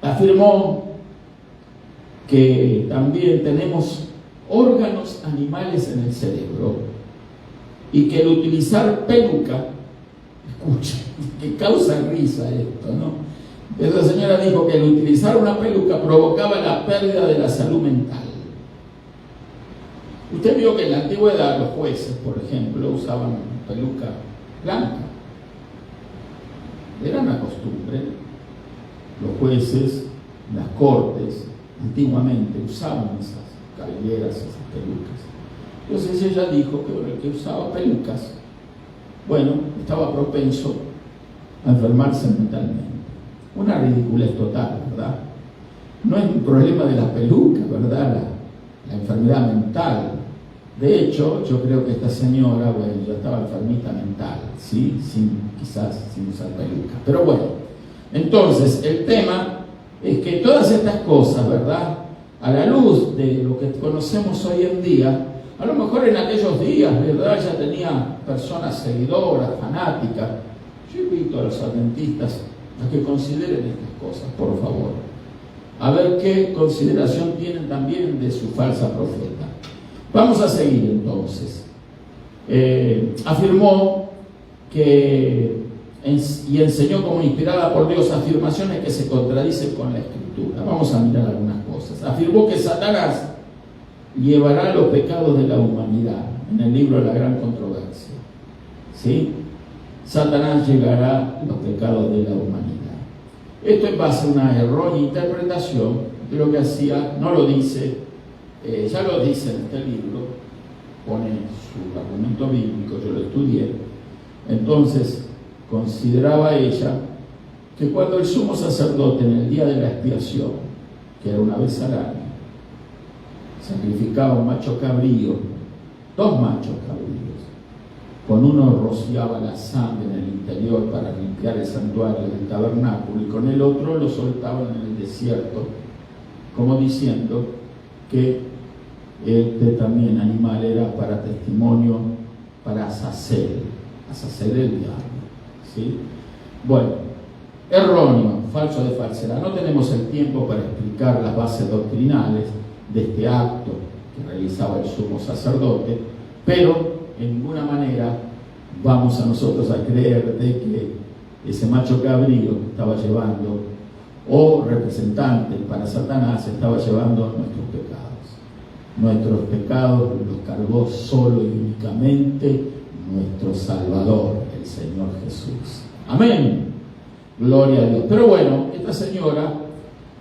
Afirmó que también tenemos órganos animales en el cerebro y que el utilizar peluca, escucha, que causa risa esto, ¿no? Esa señora dijo que el utilizar una peluca provocaba la pérdida de la salud mental. Usted vio que en la antigüedad los jueces, por ejemplo, usaban peluca blanca. Era una costumbre. Los jueces, las cortes, antiguamente usaban esas cabelleras, esas pelucas. Entonces ella dijo que bueno, el que usaba pelucas, bueno, estaba propenso a enfermarse mentalmente. Una ridiculez total, ¿verdad? No es un problema de la peluca, ¿verdad? La enfermedad mental. De hecho, yo creo que esta señora, bueno, ya estaba enfermita mental, ¿sí? Quizás sin usar peluca. Pero bueno, entonces el tema es que todas estas cosas, ¿verdad?, a la luz de lo que conocemos hoy en día, a lo mejor en aquellos días, ¿verdad?, ya tenía personas seguidoras, fanáticas. Yo invito a los adventistas a que consideren estas cosas, por favor. A ver qué consideración tienen también de su falsa profeta. Vamos a seguir entonces. Afirmó que y enseñó como inspirada por Dios afirmaciones que se contradicen con la Escritura. Vamos a mirar algunas cosas. Afirmó que Satanás llevará los pecados de la humanidad, en el libro de la gran controversia. ¿Sí? Satanás llevará los pecados de la humanidad. Esto es base a una errónea interpretación de lo que hacía, no lo dice, ya lo dice en este libro, pone su argumento bíblico, yo lo estudié. Entonces, consideraba ella que cuando el sumo sacerdote en el día de la expiación, que era una vez al año, sacrificaba un macho cabrío, dos machos cabríos, con uno rociaba la sangre en el interior para limpiar el santuario del tabernáculo y con el otro lo soltaban en el desierto, como diciendo que este también animal era para testimonio, para Azazel el diablo. ¿Sí? Bueno, erróneo, falso de falsedad. No tenemos el tiempo para explicar las bases doctrinales de este acto que realizaba el sumo sacerdote, pero en ninguna manera vamos a nosotros a creer de que ese macho cabrío estaba llevando o representante para Satanás, estaba llevando nuestros pecados. Nuestros pecados los cargó solo y únicamente nuestro Salvador, el Señor Jesús. Amén. Gloria a Dios. Pero bueno, esta señora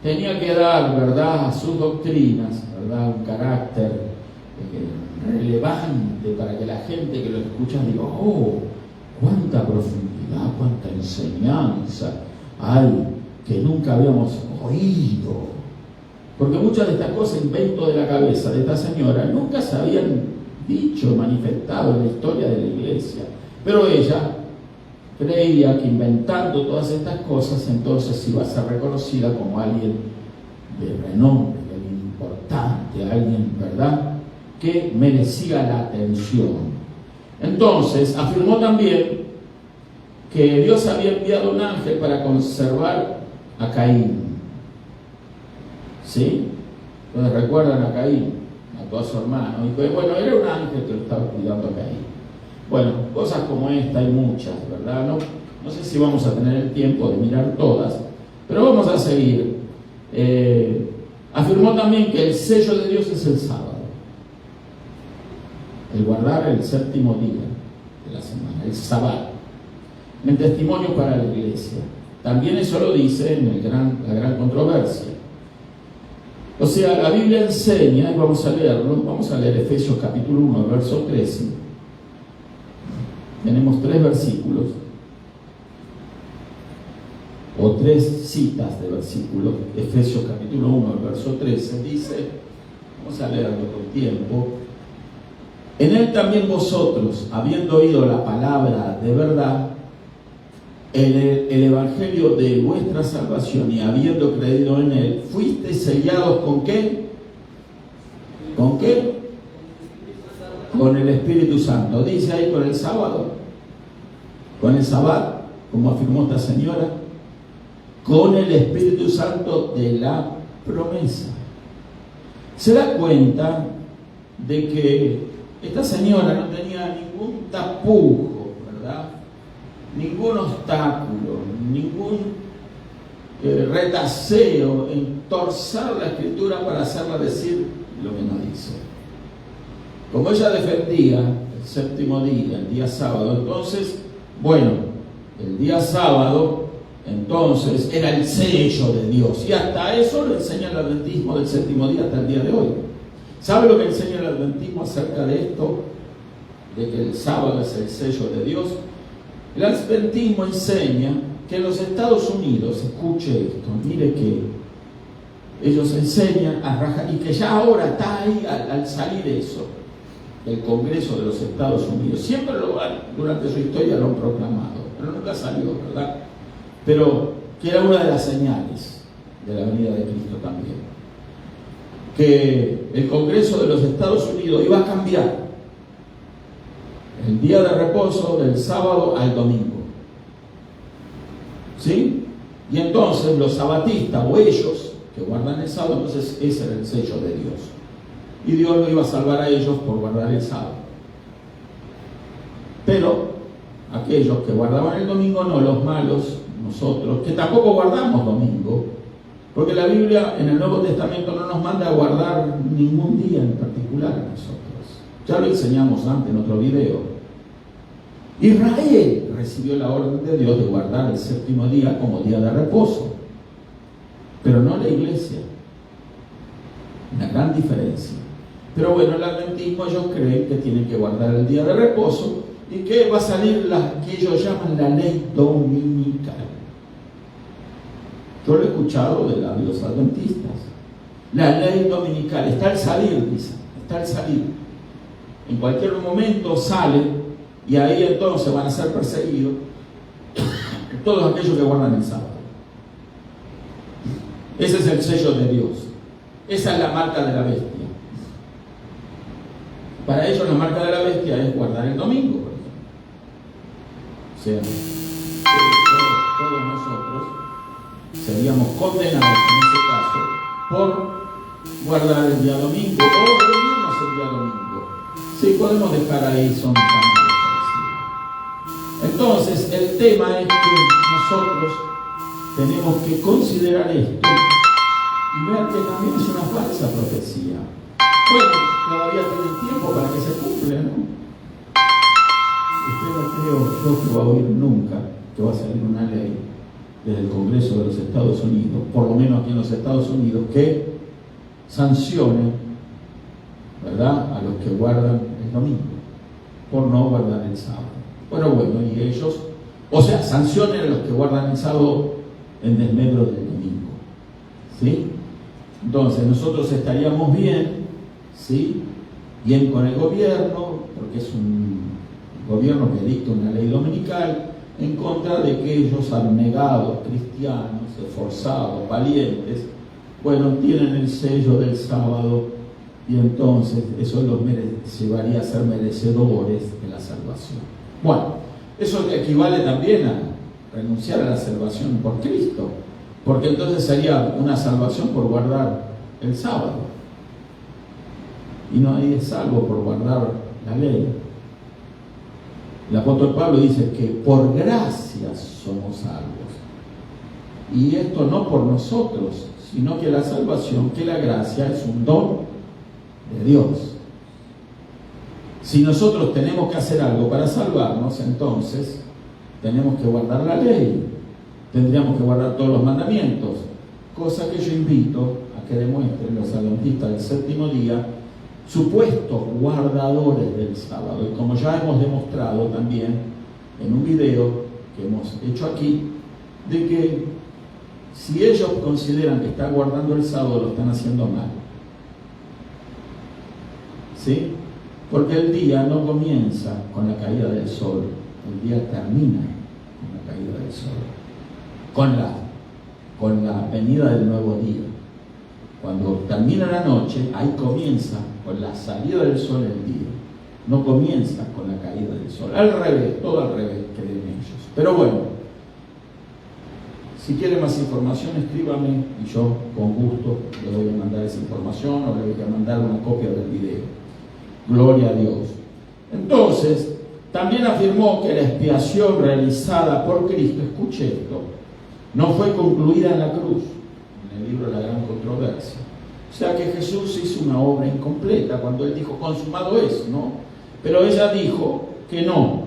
tenía que dar, ¿verdad?, a sus doctrinas, ¿verdad?, un carácter relevante para que la gente que lo escucha diga: oh, cuánta profundidad, cuánta enseñanza hay que nunca habíamos oído. Porque muchas de estas cosas, invento de la cabeza de esta señora, nunca se habían dicho, manifestado en la historia de la iglesia. Pero ella creía que inventando todas estas cosas, entonces iba a ser reconocida como alguien de renombre, alguien importante, alguien, ¿verdad?, que merecía la atención. Entonces, afirmó también que Dios había enviado un ángel para conservar a Caín. ¿Sí? Entonces recuerdan a Caín, mató a su hermano, y pues, bueno, era un ángel que lo estaba cuidando a Caín. Bueno, cosas como esta hay muchas, ¿verdad? No sé si vamos a tener el tiempo de mirar todas, pero vamos a seguir. Afirmó también que el sello de Dios es el sábado, el guardar el séptimo día de la semana, el sábado, en testimonio para la iglesia. También eso lo dice en la gran controversia. O sea, la Biblia enseña, y vamos a leerlo, vamos a leer Efesios capítulo 1, verso 13. Tenemos 3 versículos, o 3 citas de versículos. Efesios capítulo 1, verso 13, dice, vamos a leerlo con tiempo: en él también vosotros, habiendo oído la palabra de verdad, el evangelio de vuestra salvación, y habiendo creído en él, fuisteis sellados ¿con qué? ¿Con qué? Con el Espíritu Santo. Dice ahí con el sábado, con el sabbat, como afirmó esta señora, con el Espíritu Santo de la promesa. Se da cuenta de que esta señora no tenía ningún tapujo, ¿verdad?, ningún obstáculo, ningún retaseo en torzar la escritura para hacerla decir lo que no dice. Como ella defendía el séptimo día, el día sábado, entonces, bueno, el día sábado, entonces, era el sello de Dios. Y hasta eso lo enseña el adventismo del séptimo día hasta el día de hoy. ¿Sabe lo que enseña el adventismo acerca de esto? De que el sábado es el sello de Dios. El adventismo enseña que en los Estados Unidos, escuche esto, mire que ellos enseñan a rajar, y que ya ahora está ahí al salir eso, el Congreso de los Estados Unidos. Siempre durante su historia lo han proclamado, pero nunca salió, ¿verdad? Pero que era una de las señales de la venida de Cristo también, que el Congreso de los Estados Unidos iba a cambiar el día de reposo del sábado al domingo. ¿Sí? Y entonces los sabatistas, o ellos que guardan el sábado, entonces ese era el sello de Dios. Y Dios lo iba a salvar a ellos por guardar el sábado. Pero aquellos que guardaban el domingo no, los malos, nosotros, que tampoco guardamos domingo, porque la Biblia en el Nuevo Testamento no nos manda a guardar ningún día en particular a nosotros. Ya lo enseñamos antes en otro video. Israel recibió la orden de Dios de guardar el séptimo día como día de reposo, pero no la iglesia. Una gran diferencia. Pero bueno, el adventismo, ellos creen que tienen que guardar el día de reposo y que va a salir la que ellos llaman la ley dominical. Yo lo he escuchado de los adventistas. La ley dominical está al salir, dicen, está al salir. En cualquier momento sale, y ahí entonces van a ser perseguidos todos aquellos que guardan el sábado. Ese es el sello de Dios. Esa es la marca de la bestia. Para ellos la marca de la bestia es guardar el domingo, por ejemplo. O sea, todos nosotros seríamos condenados en ese caso por guardar el día domingo o reunirnos el día domingo. Sí, podemos dejar ahí, son entonces el tema es que nosotros tenemos que considerar esto y ver que también es una falsa profecía. Bueno, todavía tienen tiempo para que se cumpla, ¿no? Usted no creo yo que va a oír nunca que va a salir una ley desde el Congreso de los Estados Unidos, por lo menos aquí en los Estados Unidos, que sancione, ¿verdad?, a los que guardan el domingo por no guardar el sábado. Bueno, y ellos, o sea, sancionen a los que guardan el sábado en desmedro del domingo, ¿sí? Entonces nosotros estaríamos bien, ¿sí?, bien con el gobierno, porque es un gobierno que dicta una ley dominical en contra de aquellos abnegados cristianos, esforzados, valientes, bueno, tienen el sello del sábado y entonces eso los llevaría a ser merecedores de la salvación. Bueno, eso equivale también a renunciar a la salvación por Cristo, porque entonces sería una salvación por guardar el sábado. Y no hay salvo por guardar la ley. El apóstol Pablo dice que por gracia somos salvos. Y esto no por nosotros, sino que la salvación, que la gracia es un don de Dios. Si nosotros tenemos que hacer algo para salvarnos, entonces tenemos que guardar la ley, tendríamos que guardar todos los mandamientos, cosa que yo invito a que demuestren los adventistas del séptimo día, supuestos guardadores del sábado. Y como ya hemos demostrado también en un video que hemos hecho aquí, de que si ellos consideran que están guardando el sábado, lo están haciendo mal. ¿Sí? Porque el día no comienza con la caída del sol, el día termina con la caída del sol, con la venida del nuevo día. Cuando termina la noche, ahí comienza con la salida del sol el día, no comienza con la caída del sol. Al revés, todo al revés creen ellos. Pero bueno, si quiere más información, escríbame y yo con gusto le voy a mandar esa información o le voy a mandar una copia del video. Gloria a Dios. Entonces, también afirmó que la expiación realizada por Cristo, escuche esto, no fue concluida en la cruz, en el libro de la gran controversia. O sea que Jesús hizo una obra incompleta cuando él dijo consumado es, ¿no? Pero ella dijo que no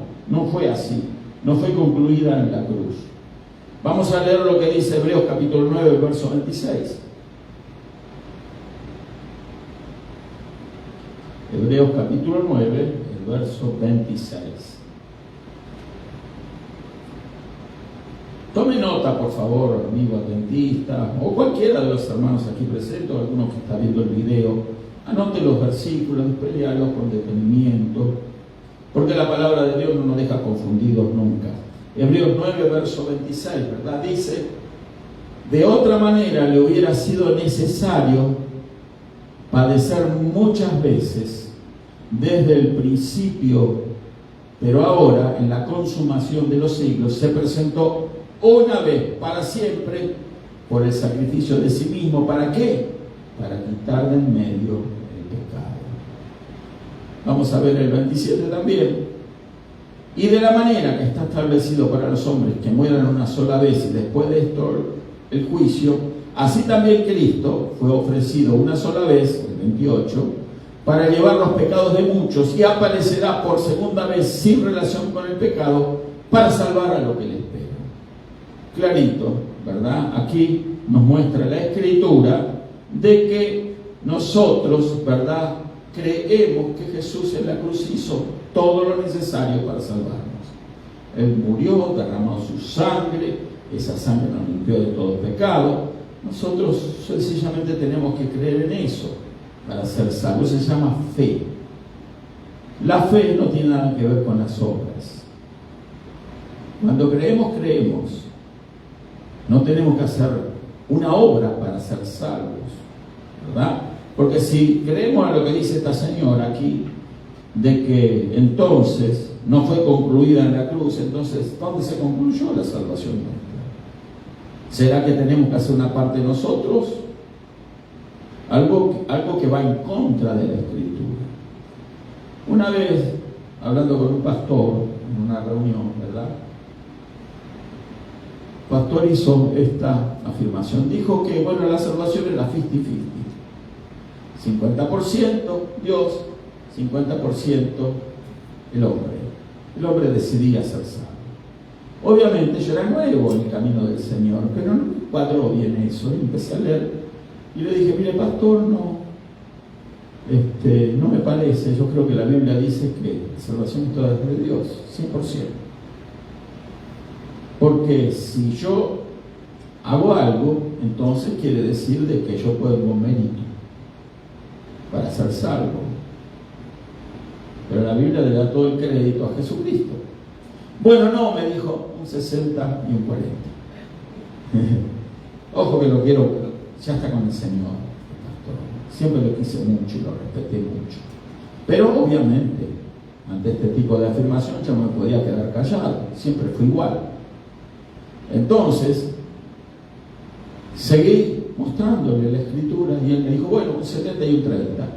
fue así, no fue concluida en la cruz. Vamos a leer lo que dice Hebreos capítulo 9, verso 26. Hebreos capítulo 9, el verso 26. Tome nota, por favor, amigo adventista, o cualquiera de los hermanos aquí presentes, o alguno que está viendo el video. Anote los versículos, después léalos con detenimiento, porque la palabra de Dios no nos deja confundidos nunca. Hebreos 9, verso 26, ¿verdad? Dice, de otra manera le hubiera sido necesario padecer muchas veces desde el principio, pero ahora en la consumación de los siglos se presentó una vez para siempre por el sacrificio de sí mismo. ¿Para qué? Para quitar de en medio el pecado. Vamos a ver el 27 también. Y de la manera que está establecido para los hombres que mueran una sola vez y después de esto el juicio, así también Cristo fue ofrecido una sola vez, el 28, para llevar los pecados de muchos, y aparecerá por segunda vez sin relación con el pecado para salvar a lo que le espera. Clarito, ¿verdad? Aquí nos muestra la Escritura de que nosotros, ¿verdad?, creemos que Jesús en la cruz hizo todo lo necesario para salvarnos. Él murió, derramó su sangre, esa sangre nos limpió de todo pecado. Nosotros sencillamente tenemos que creer en eso para ser salvos. Se llama fe. La fe no tiene nada que ver con las obras. Cuando creemos, creemos. No tenemos que hacer una obra para ser salvos, ¿verdad? Porque si creemos a lo que dice esta señora aquí, de que entonces no fue concluida en la cruz, entonces ¿dónde se concluyó la salvación nuestra? ¿Será que tenemos que hacer una parte nosotros? Algo que va en contra de la Escritura. Una vez, hablando con un pastor en una reunión, ¿verdad?, pastor hizo esta afirmación. Dijo que, bueno, la salvación era 50-50. 50% Dios, 50% el hombre. El hombre decidía ser salvo. Obviamente yo era nuevo en el camino del Señor, pero no me cuadró bien eso. Y empecé a leer y le dije, mire pastor, no me parece. Yo creo que la Biblia dice que la salvación es toda de Dios, 100%. Porque si yo hago algo, entonces quiere decir de que yo pongo mérito para ser salvo. Pero la Biblia le da todo el crédito a Jesucristo. Bueno, no, me dijo, un 60 y un 40. Ojo que lo quiero, pero ya está con el Señor, pastor. Siempre lo quise mucho y lo respeté mucho. Pero obviamente, ante este tipo de afirmación, yo no me podía quedar callado. Siempre fue igual. Entonces, seguí mostrándole la escritura y él me dijo, bueno, un 70 y un 30.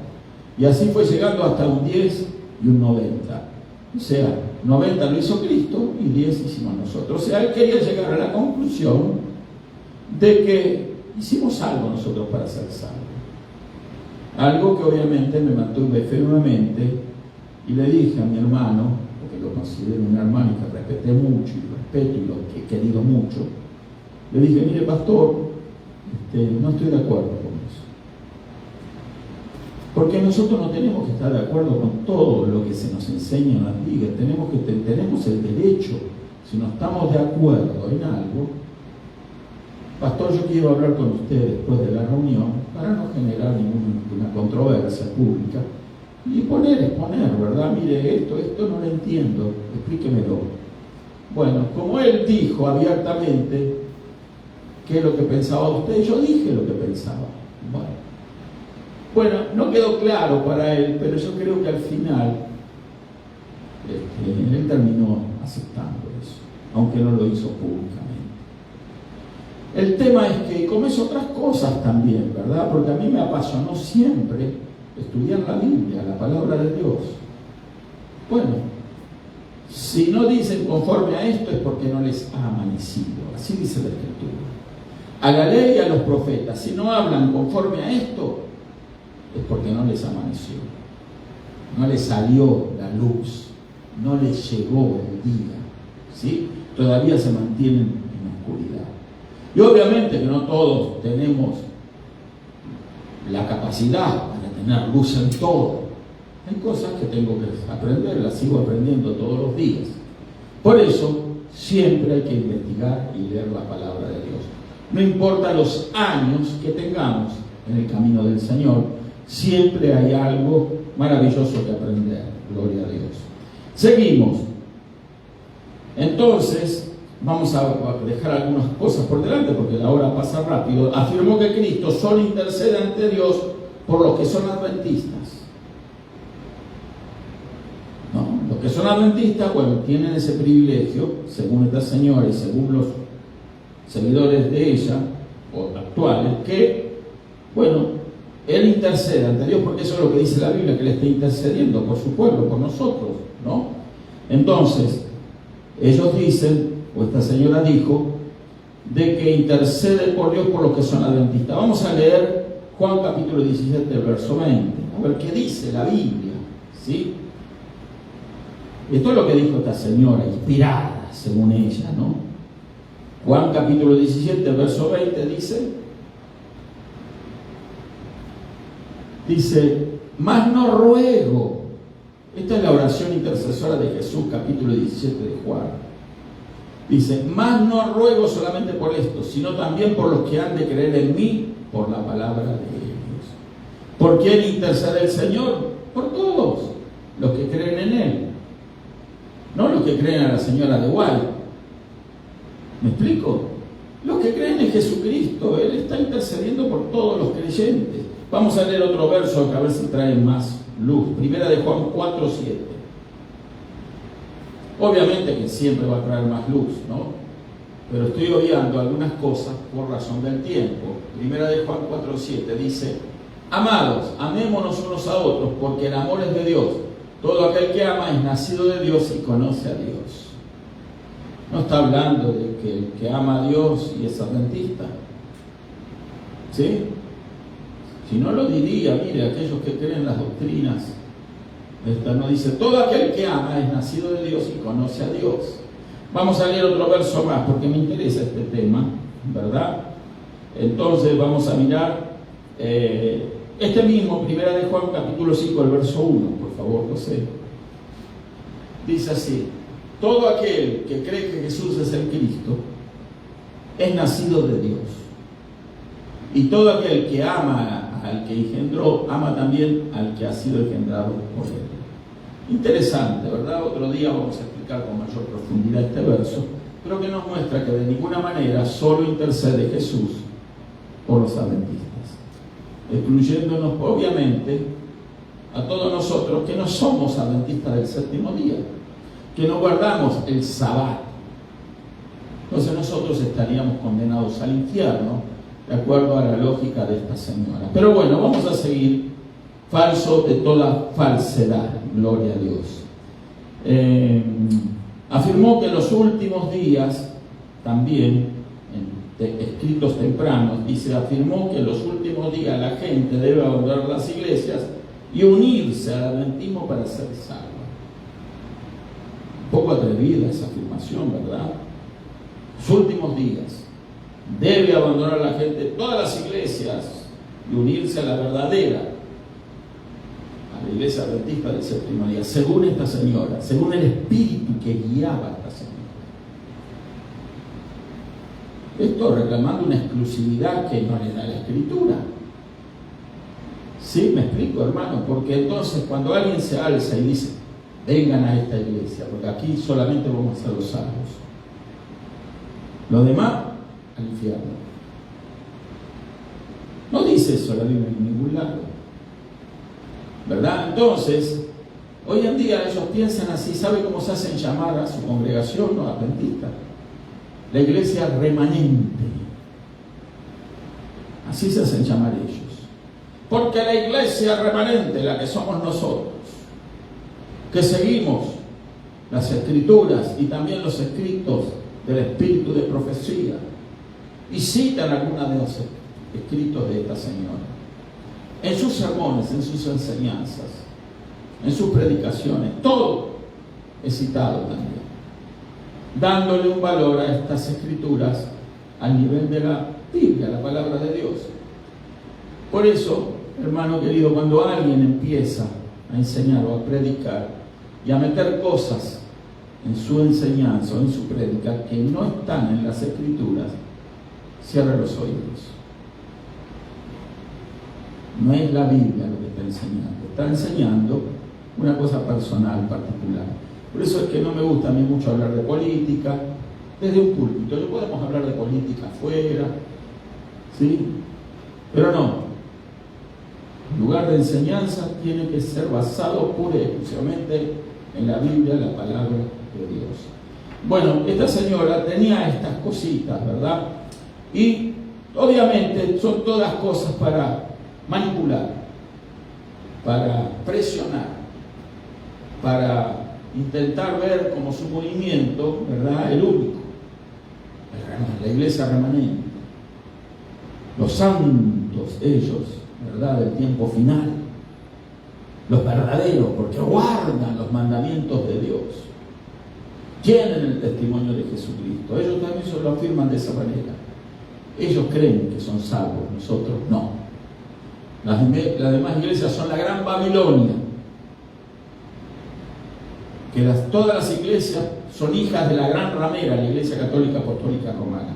Y así fue llegando hasta un 10 y un 90. O sea, 90 lo hizo Cristo y 10 hicimos nosotros. O sea, él quería llegar a la conclusión de que hicimos algo nosotros para ser salvos. Algo que obviamente me mantuve firmemente y le dije a mi hermano, porque lo considero un hermano y que respeté mucho y respeto y lo que he querido mucho, le dije, mire pastor, no estoy de acuerdo con eso. Porque nosotros no tenemos que estar de acuerdo con todo lo que se nos enseña en las ligas. Tenemos el derecho, si no estamos de acuerdo en algo, pastor, yo quiero hablar con usted después de la reunión para no generar ninguna controversia pública y exponer, ¿verdad? Mire, esto no lo entiendo, explíquemelo. Bueno, como él dijo abiertamente qué es lo que pensaba usted, yo dije lo que pensaba. Bueno, no quedó claro para él, pero yo creo que al final él terminó aceptando eso, aunque no lo hizo públicamente. El tema es que, como es otras cosas también, ¿verdad? Porque a mí me apasionó siempre estudiar la Biblia, la palabra de Dios. Bueno, si no dicen conforme a esto es porque no les ha amanecido, así dice la Escritura. A la ley y a los profetas, si no hablan conforme a esto, es porque no les amaneció, no les salió la luz, no les llegó el día, ¿sí? Todavía se mantienen en la oscuridad. Y obviamente que no todos tenemos la capacidad para tener luz en todo. Hay cosas que tengo que aprender, las sigo aprendiendo todos los días. Por eso, siempre hay que investigar y leer la palabra de Dios. No importa los años que tengamos en el camino del Señor, siempre hay algo maravilloso que aprender. Gloria a Dios. Seguimos. Entonces, vamos a dejar algunas cosas por delante porque la hora pasa rápido. Afirmó que Cristo solo intercede ante Dios por los que son adventistas. ¿No? Los que son adventistas, bueno, tienen ese privilegio, según esta señora y según los seguidores de ella, o actuales, que, bueno, Él intercede ante Dios, porque eso es lo que dice la Biblia, que Él está intercediendo por su pueblo, por nosotros, ¿no? Entonces, ellos dicen, o esta señora dijo, de que intercede por Dios por los que son adventistas. Vamos a leer Juan capítulo 17, verso 20, a ver qué dice la Biblia, ¿sí? Esto es lo que dijo esta señora, inspirada, según ella, ¿no? Juan capítulo 17, verso 20 dice, mas no ruego. Esta es la oración intercesora de Jesús, capítulo 17 de Juan. Dice, mas no ruego solamente por esto, sino también por los que han de creer en mí, por la palabra de ellos. ¿Por quién intercede el Señor? Por todos los que creen en Él. No los que creen a la señora de Guay. ¿Me explico? Los que creen en Jesucristo, Él está intercediendo por todos los creyentes. Vamos a leer otro verso a ver si trae más luz. Primera de Juan 4:7. Obviamente que siempre va a traer más luz, ¿no? Pero estoy obviando algunas cosas por razón del tiempo. Primera de Juan 4:7 dice, amados, amémonos unos a otros, porque el amor es de Dios. Todo aquel que ama es nacido de Dios y conoce a Dios. No está hablando de que el que ama a Dios y es adventista. ¿Sí? Si no lo diría, mire, aquellos que creen las doctrinas, esta no dice, todo aquel que ama es nacido de Dios y conoce a Dios. Vamos a leer otro verso más porque me interesa este tema, ¿verdad? Entonces vamos a mirar este mismo, Primera de Juan, capítulo 5, el verso 1, por favor, José. Dice así: todo aquel que cree que Jesús es el Cristo es nacido de Dios. Y todo aquel que ama al que engendró, ama también al que ha sido engendrado por él. Interesante, ¿verdad? Otro día vamos a explicar con mayor profundidad este verso, pero que nos muestra que de ninguna manera solo intercede Jesús por los adventistas, excluyéndonos obviamente a todos nosotros que no somos adventistas del séptimo día, que no guardamos el sabbat. Entonces nosotros estaríamos condenados al infierno, de acuerdo a la lógica de esta señora. Pero bueno, vamos a seguir. Falso de toda falsedad, gloria a Dios. Afirmó que en los últimos días, también en escritos tempranos, dice, afirmó que en los últimos días la gente debe abandonar las iglesias y unirse al adventismo para ser salva. Un poco atrevida esa afirmación, ¿verdad? Los últimos días debe abandonar la gente todas las iglesias y unirse a la verdadera, a la iglesia adventista del séptimo día, según esta señora, según el espíritu que guiaba a esta señora. Esto reclamando una exclusividad que no le da la Escritura. ¿Sí? ¿Me explico, hermano? Porque entonces cuando alguien se alza y dice, vengan a esta iglesia, porque aquí solamente vamos a ser los salvos, los demás al infierno. No dice eso la Biblia en ningún lado, ¿verdad? Entonces, hoy en día ellos piensan así. ¿Sabe cómo se hacen llamar a su congregación? No, adventista. La iglesia remanente. Así se hacen llamar ellos. Porque la iglesia remanente, la que somos nosotros, que seguimos las escrituras y también los escritos del espíritu de profecía, y citan algunas de los escritos de esta señora, en sus sermones, en sus enseñanzas, en sus predicaciones, todo es citado también, dándole un valor a estas escrituras al nivel de la Biblia, la palabra de Dios. Por eso, hermano querido, cuando alguien empieza a enseñar o a predicar y a meter cosas en su enseñanza o en su prédica que no están en las escrituras, cierre los oídos. No es la Biblia lo que está enseñando. Está enseñando una cosa personal, particular. Por eso es que no me gusta a mí mucho hablar de política desde un púlpito. No podemos hablar de política afuera, ¿sí? Pero no. El lugar de enseñanza tiene que ser basado pura y exclusivamente en la Biblia, la palabra de Dios. Bueno, esta señora tenía estas cositas, ¿verdad? Y obviamente son todas cosas para manipular, para presionar, para intentar ver como su movimiento, ¿verdad?, el único, la iglesia remanente, los santos ellos, ¿verdad?, del tiempo final, los verdaderos, porque guardan los mandamientos de Dios, tienen el testimonio de Jesucristo. Ellos también se lo afirman de esa manera. Ellos creen que son salvos, nosotros no. Las demás iglesias son la gran Babilonia, que todas las iglesias son hijas de la gran ramera, la Iglesia Católica Apostólica Romana.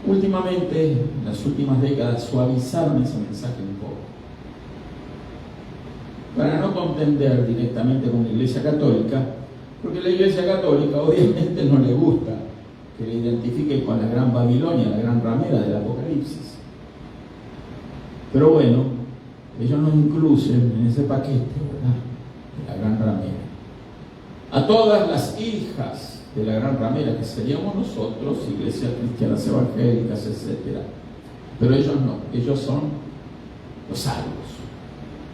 Últimamente, en las últimas décadas, suavizaron ese mensaje un poco, para no contender directamente con la Iglesia Católica, porque la Iglesia Católica obviamente no le gusta que le identifique con la gran Babilonia, la gran ramera del Apocalipsis. Pero bueno, ellos nos incluyen en ese paquete, ¿verdad?, de la gran ramera. A todas las hijas de la gran ramera, que seríamos nosotros, iglesias cristianas evangélicas, etc. Pero ellos no, ellos son los salvos,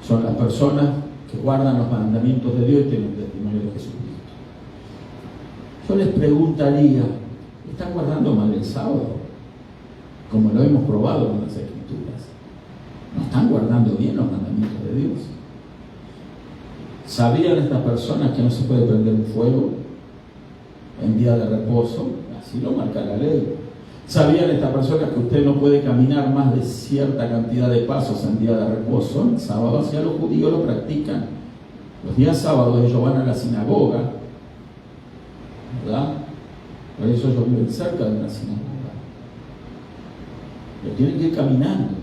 son las personas que guardan los mandamientos de Dios y tienen el testimonio de Jesucristo. Yo les preguntaría, ¿están guardando mal el sábado? Como lo hemos probado en las Escrituras. ¿No están guardando bien los mandamientos de Dios? ¿Sabían estas personas que no se puede prender un fuego en día de reposo? Así lo marca la ley. ¿Sabían estas personas que usted no puede caminar más de cierta cantidad de pasos en día de reposo? En sábado, hacia los judíos lo practican. Los días sábados ellos van a la sinagoga, ¿verdad? Por eso ellos viven cerca de una sinagoga. Pero tienen que ir caminando.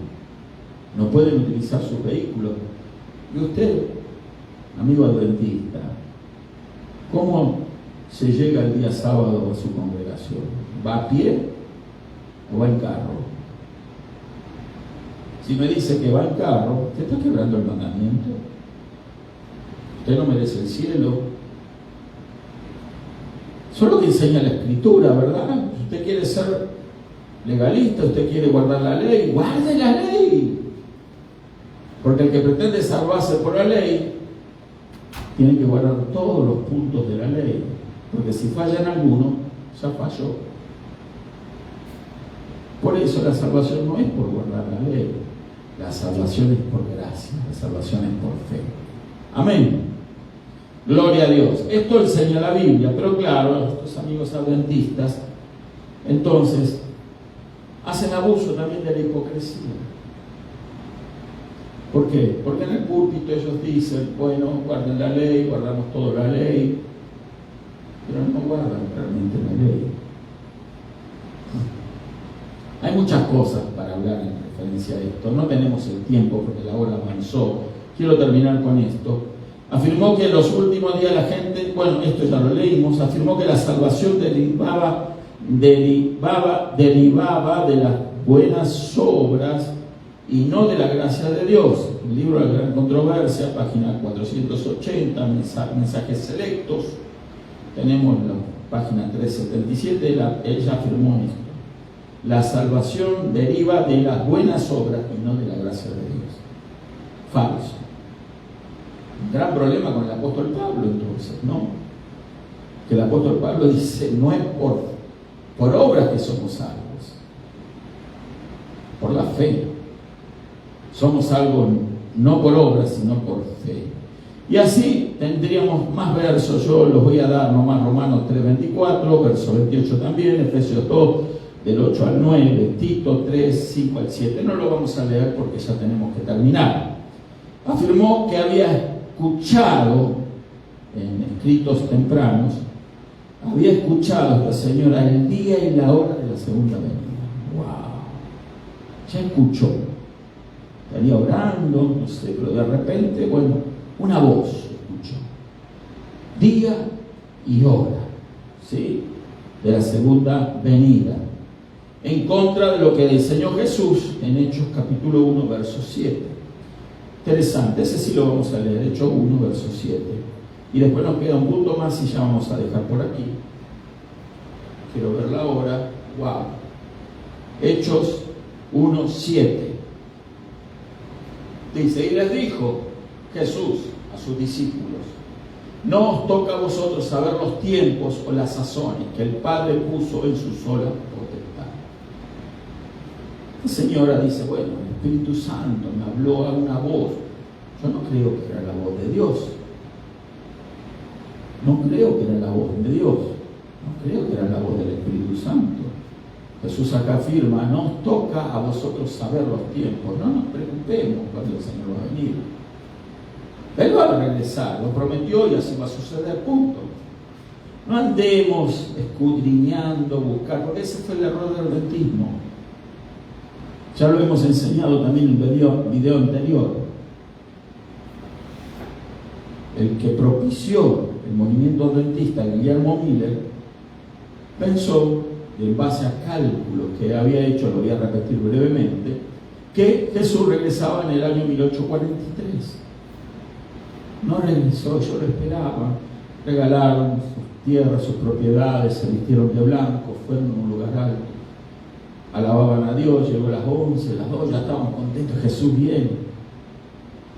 No pueden utilizar sus vehículos. Y usted, amigo adventista, ¿cómo se llega el día sábado a su congregación? ¿Va a pie o va en carro? Si me dice que va en carro, usted está quebrando el mandamiento. Usted no merece el cielo. Eso es lo que enseña la Escritura, ¿verdad? Si usted quiere ser legalista, usted quiere guardar la ley, guarde la ley. Porque el que pretende salvarse por la ley tiene que guardar todos los puntos de la ley. Porque si falla en alguno, ya falló. Por eso la salvación no es por guardar la ley. La salvación es por gracia. La salvación es por fe. Amén. Gloria a Dios. Esto enseña la Biblia, pero claro, estos amigos adventistas, entonces, hacen abuso también de la hipocresía. ¿Por qué? Porque en el púlpito ellos dicen, bueno, guarden la ley, guardamos toda la ley, pero no guardan realmente la ley. Hay muchas cosas para hablar en referencia a esto. No tenemos el tiempo porque la hora avanzó. Quiero terminar con esto. Afirmó que en los últimos días la gente, bueno, esto ya lo leímos, afirmó que la salvación derivaba de las buenas obras y no de la gracia de Dios. El libro de la Gran Controversia, página 480, mensajes selectos, tenemos la página 377, ella afirmó esto. La salvación deriva de las buenas obras y no de la gracia de Dios. Falso. Un gran problema con el apóstol Pablo, entonces, ¿no? Que el apóstol Pablo dice, no es por obras que somos salvos, por la fe. Somos salvos no por obras, sino por fe. Y así tendríamos más versos, yo los voy a dar nomás. Romanos 3:24, verso 28 también, Efesios 2, del 8 al 9, Tito 3, 5 al 7. No lo vamos a leer porque ya tenemos que terminar. Afirmó que había escuchado en escritos tempranos, había escuchado a esta señora el día y la hora de la segunda venida. ¡Wow! Ya escuchó. Estaría orando, no sé, pero de repente, bueno, una voz escuchó. Día y hora, ¿sí? De la segunda venida. En contra de lo que enseñó Jesús en Hechos capítulo 1, verso 7. Interesante, ese sí lo vamos a leer, Hechos 1, verso 7. Y después nos queda un punto más y ya vamos a dejar por aquí. Quiero ver la hora. ¡Wow! Hechos 1, 7. Dice, y les dijo Jesús a sus discípulos, no os toca a vosotros saber los tiempos o las sazones que el Padre puso en su sola potestad. La señora dice, bueno, el Espíritu Santo me habló a una voz. Yo no creo que era la voz de Dios. No creo que era la voz de Dios. No creo que era la voz del Espíritu Santo. Jesús acá afirma, no os toca a vosotros saber los tiempos. No nos preocupemos cuando el Señor va a venir. Él va a regresar, lo prometió y así va a suceder, punto. No andemos escudriñando, buscar, porque ese fue el error del adventismo. Ya lo hemos enseñado también en el video anterior. El que propició el movimiento adventista, Guillermo Miller, pensó, en base a cálculos que había hecho, lo voy a repetir brevemente, que Jesús regresaba en el año 1843. No regresó, yo lo esperaba. Regalaron sus tierras, sus propiedades, se vistieron de blanco, fueron a un lugar alto, alababan a Dios, llegó a las 11, las 2, ya estaban contentos, Jesús viene.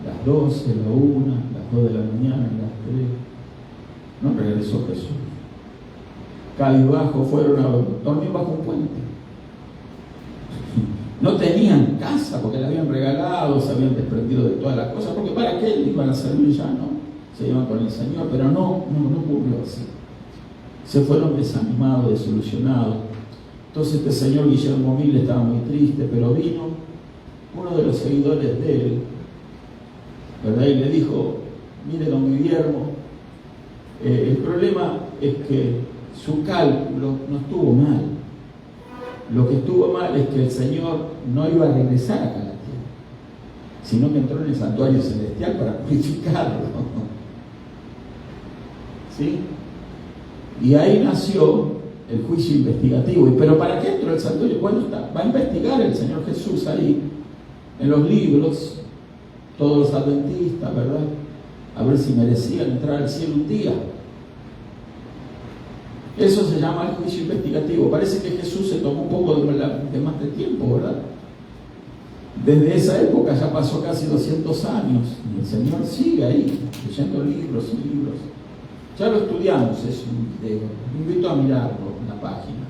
Las 12, la 1, las 2 de la mañana, las 3. No regresó Jesús. cabizbajo, fueron a dormir bajo un puente. No tenían casa porque la habían regalado, se habían desprendido de todas las cosas, porque para qué iban a servir ya, ¿no? Se iban con el Señor, pero no ocurrió así. Se fueron desanimados, desilusionados. Entonces este señor Guillermo Mil estaba muy triste, pero vino uno de los seguidores de él, ¿verdad? Y le dijo: mire, don Guillermo, el problema es que su cálculo no estuvo mal. Lo que estuvo mal es que el Señor no iba a regresar acá a la tierra, sino que entró en el santuario celestial para purificarlo. ¿Sí? Y ahí nació el juicio investigativo. ¿Pero para qué entró el santuario? Bueno, va a investigar el Señor Jesús ahí, en los libros, todos los adventistas, ¿verdad? A ver si merecían entrar al cielo un día. Eso se llama el juicio investigativo. Parece que Jesús se tomó un poco de más de tiempo, ¿verdad? Desde esa época ya pasó casi 200 años y el Señor sigue ahí, leyendo libros y libros. Ya lo estudiamos, es un video. Invito a mirarlo en la página.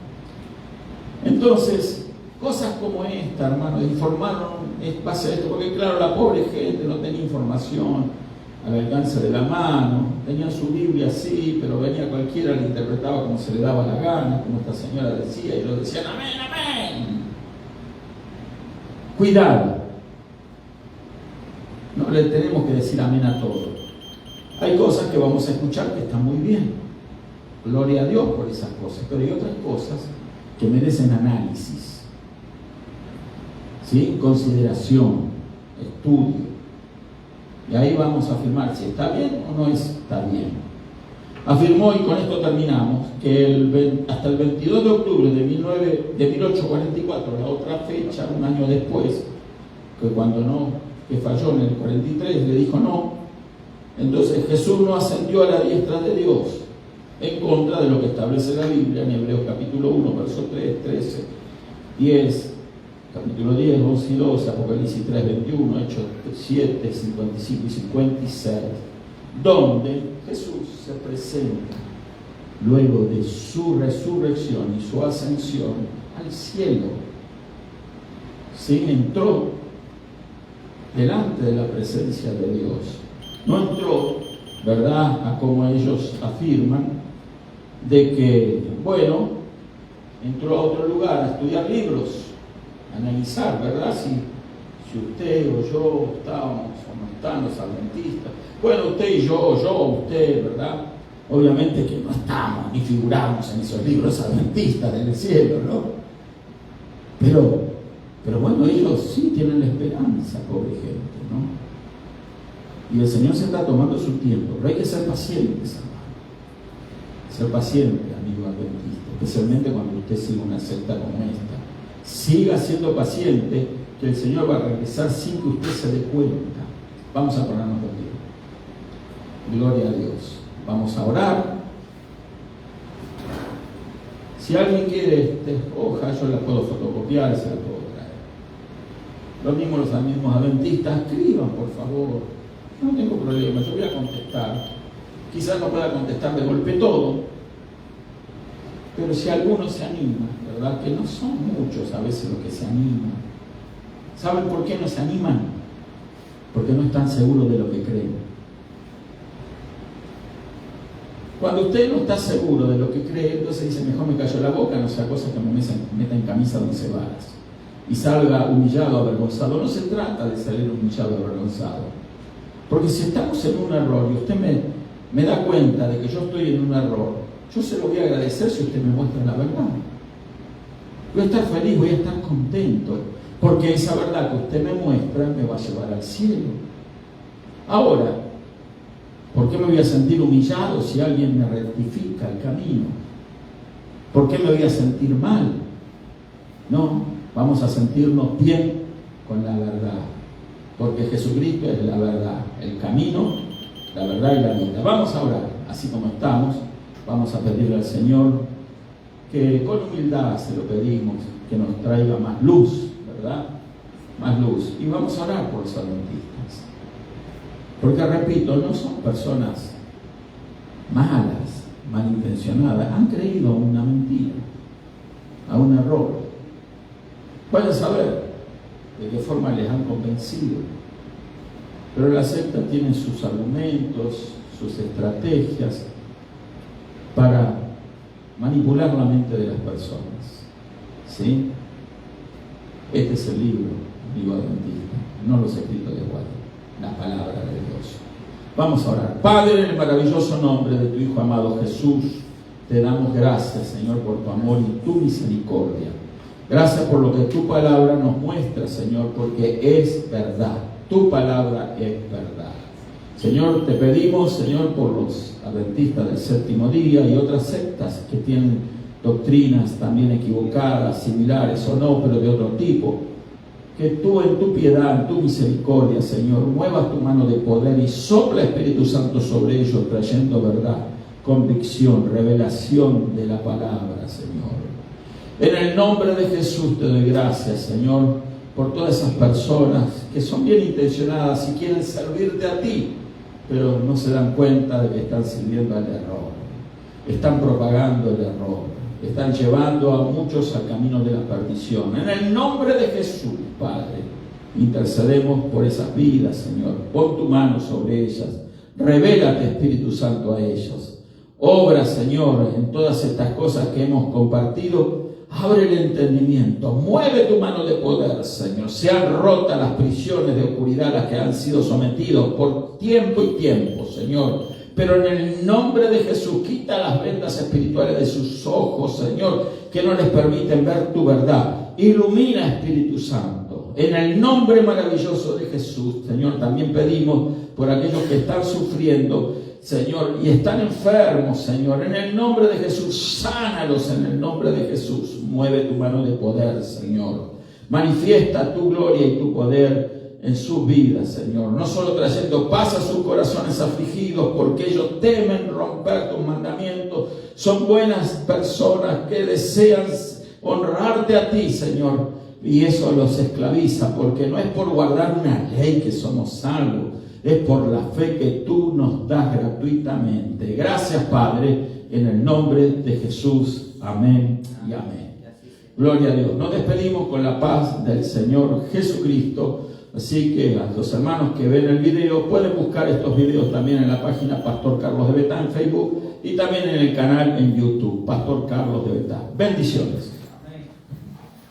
Entonces, cosas como esta, hermano, informaron en base a esto, porque claro, la pobre gente no tenía información al alcance de la mano, tenían su Biblia así, pero venía cualquiera, le interpretaba como se le daba la gana, como esta señora decía, y lo decían: amén, amén. Cuidado, no le tenemos que decir amén a todo. Hay cosas que vamos a escuchar que están muy bien, gloria a Dios por esas cosas, pero hay otras cosas que merecen análisis, ¿sí? Consideración, estudio. Y ahí vamos a afirmar si está bien o no está bien. Afirmó, y con esto terminamos, que hasta el 22 de octubre de 1844, la otra fecha, un año después, que falló en el 43, le dijo no. Entonces Jesús no ascendió a la diestra de Dios, en contra de lo que establece la Biblia en Hebreos capítulo 1, verso 3, 13, 10, capítulo 10, 11 y 12, Apocalipsis 3, 21, Hechos 7, 55 y 56, donde Jesús se presenta luego de su resurrección y su ascensión al cielo. Sí, entró delante de la presencia de Dios. No entró, ¿verdad?, a como ellos afirman, de que, bueno, entró a otro lugar a estudiar libros, analizar, ¿verdad? Si usted o yo estábamos o no están los adventistas. Bueno, usted y yo, o yo o usted, ¿verdad? Obviamente que no estamos ni figuramos en esos libros adventistas del cielo, ¿no? Pero bueno, ellos sí tienen la esperanza, pobre gente, ¿no? Y el Señor se está tomando su tiempo, pero hay que ser pacientes, hermano. Ser paciente, amigo adventista, especialmente cuando usted sigue una secta como esta. Siga siendo paciente, que el Señor va a regresar sin que usted se dé cuenta. Vamos a ponernos de pie. Gloria a Dios. Vamos a orar. Si alguien quiere esta hoja, yo la puedo fotocopiar y se la puedo traer. Los mismos adventistas, escriban, por favor. No tengo problema, yo voy a contestar. Quizás no pueda contestar de golpe todo, pero si alguno se anima, ¿verdad? Que no son muchos a veces los que se animan. ¿Saben por qué no se animan? Porque no están seguros de lo que creen. Cuando usted no está seguro de lo que cree, entonces dice: mejor me callo la boca, no sea cosa que me meta en camisa de 11 varas y salga humillado, avergonzado. No se trata de salir humillado, avergonzado. Porque si estamos en un error y usted me da cuenta de que yo estoy en un error, yo se lo voy a agradecer si usted me muestra la verdad. Voy a estar feliz, voy a estar contento, porque esa verdad que usted me muestra me va a llevar al cielo. Ahora, ¿por qué me voy a sentir humillado si alguien me rectifica el camino? ¿Por qué me voy a sentir mal? No, vamos a sentirnos bien con la verdad, porque Jesucristo es la verdad, el camino, la verdad y la vida. Vamos a orar, así como estamos, vamos a pedirle al Señor que con humildad se lo pedimos, que nos traiga más luz, ¿verdad? Más luz. Y vamos a orar por los adventistas, porque repito, no son personas malas, malintencionada, han creído a una mentira, a un error. Vayan a saber de qué forma les han convencido. Pero la secta tiene sus argumentos, sus estrategias para manipular la mente de las personas. ¿Sí? Este es el libro adventista, no los escritos de Juan, la palabra de Dios. Vamos a orar. Padre, en el maravilloso nombre de tu Hijo amado Jesús, te damos gracias, Señor, por tu amor y tu misericordia. Gracias por lo que tu palabra nos muestra, Señor, porque es verdad. Tu palabra es verdad. Señor, te pedimos, Señor, por los adventistas del séptimo día y otras sectas que tienen doctrinas también equivocadas, similares o no, pero de otro tipo, que tú en tu piedad, en tu misericordia, Señor, muevas tu mano de poder y sopla Espíritu Santo sobre ellos, trayendo verdad, convicción, revelación de la palabra, Señor. En el nombre de Jesús te doy gracias, Señor, por todas esas personas que son bien intencionadas y quieren servirte a ti, pero no se dan cuenta de que están sirviendo al error, están propagando el error, están llevando a muchos al camino de la perdición. En el nombre de Jesús, Padre, intercedemos por esas vidas, Señor. Pon tu mano sobre ellas, revélate, Espíritu Santo, a ellos. Obra, Señor, en todas estas cosas que hemos compartido. Abre el entendimiento, mueve tu mano de poder, Señor. Sean rotas las prisiones de oscuridad a las que han sido sometidos por tiempo y tiempo, Señor. Pero en el nombre de Jesús, quita las vendas espirituales de sus ojos, Señor, que no les permiten ver tu verdad. Ilumina, Espíritu Santo. En el nombre maravilloso de Jesús, Señor, también pedimos por aquellos que están sufriendo, Señor, y están enfermos, Señor. En el nombre de Jesús, sánalos en el nombre de Jesús. Mueve tu mano de poder, Señor. Manifiesta tu gloria y tu poder en sus vidas, Señor. No solo trayendo paz a sus corazones afligidos, porque ellos temen romper tus mandamientos. Son buenas personas que desean honrarte a ti, Señor. Y eso los esclaviza, porque no es por guardar una ley que somos salvos. Es por la fe que tú nos das gratuitamente. Gracias, Padre, en el nombre de Jesús. Amén y amén. Gloria a Dios. Nos despedimos con la paz del Señor Jesucristo. Así que a los hermanos que ven el video, pueden buscar estos videos también en la página Pastor Carlos de Betá en Facebook y también en el canal en YouTube, Pastor Carlos de Betá. Bendiciones.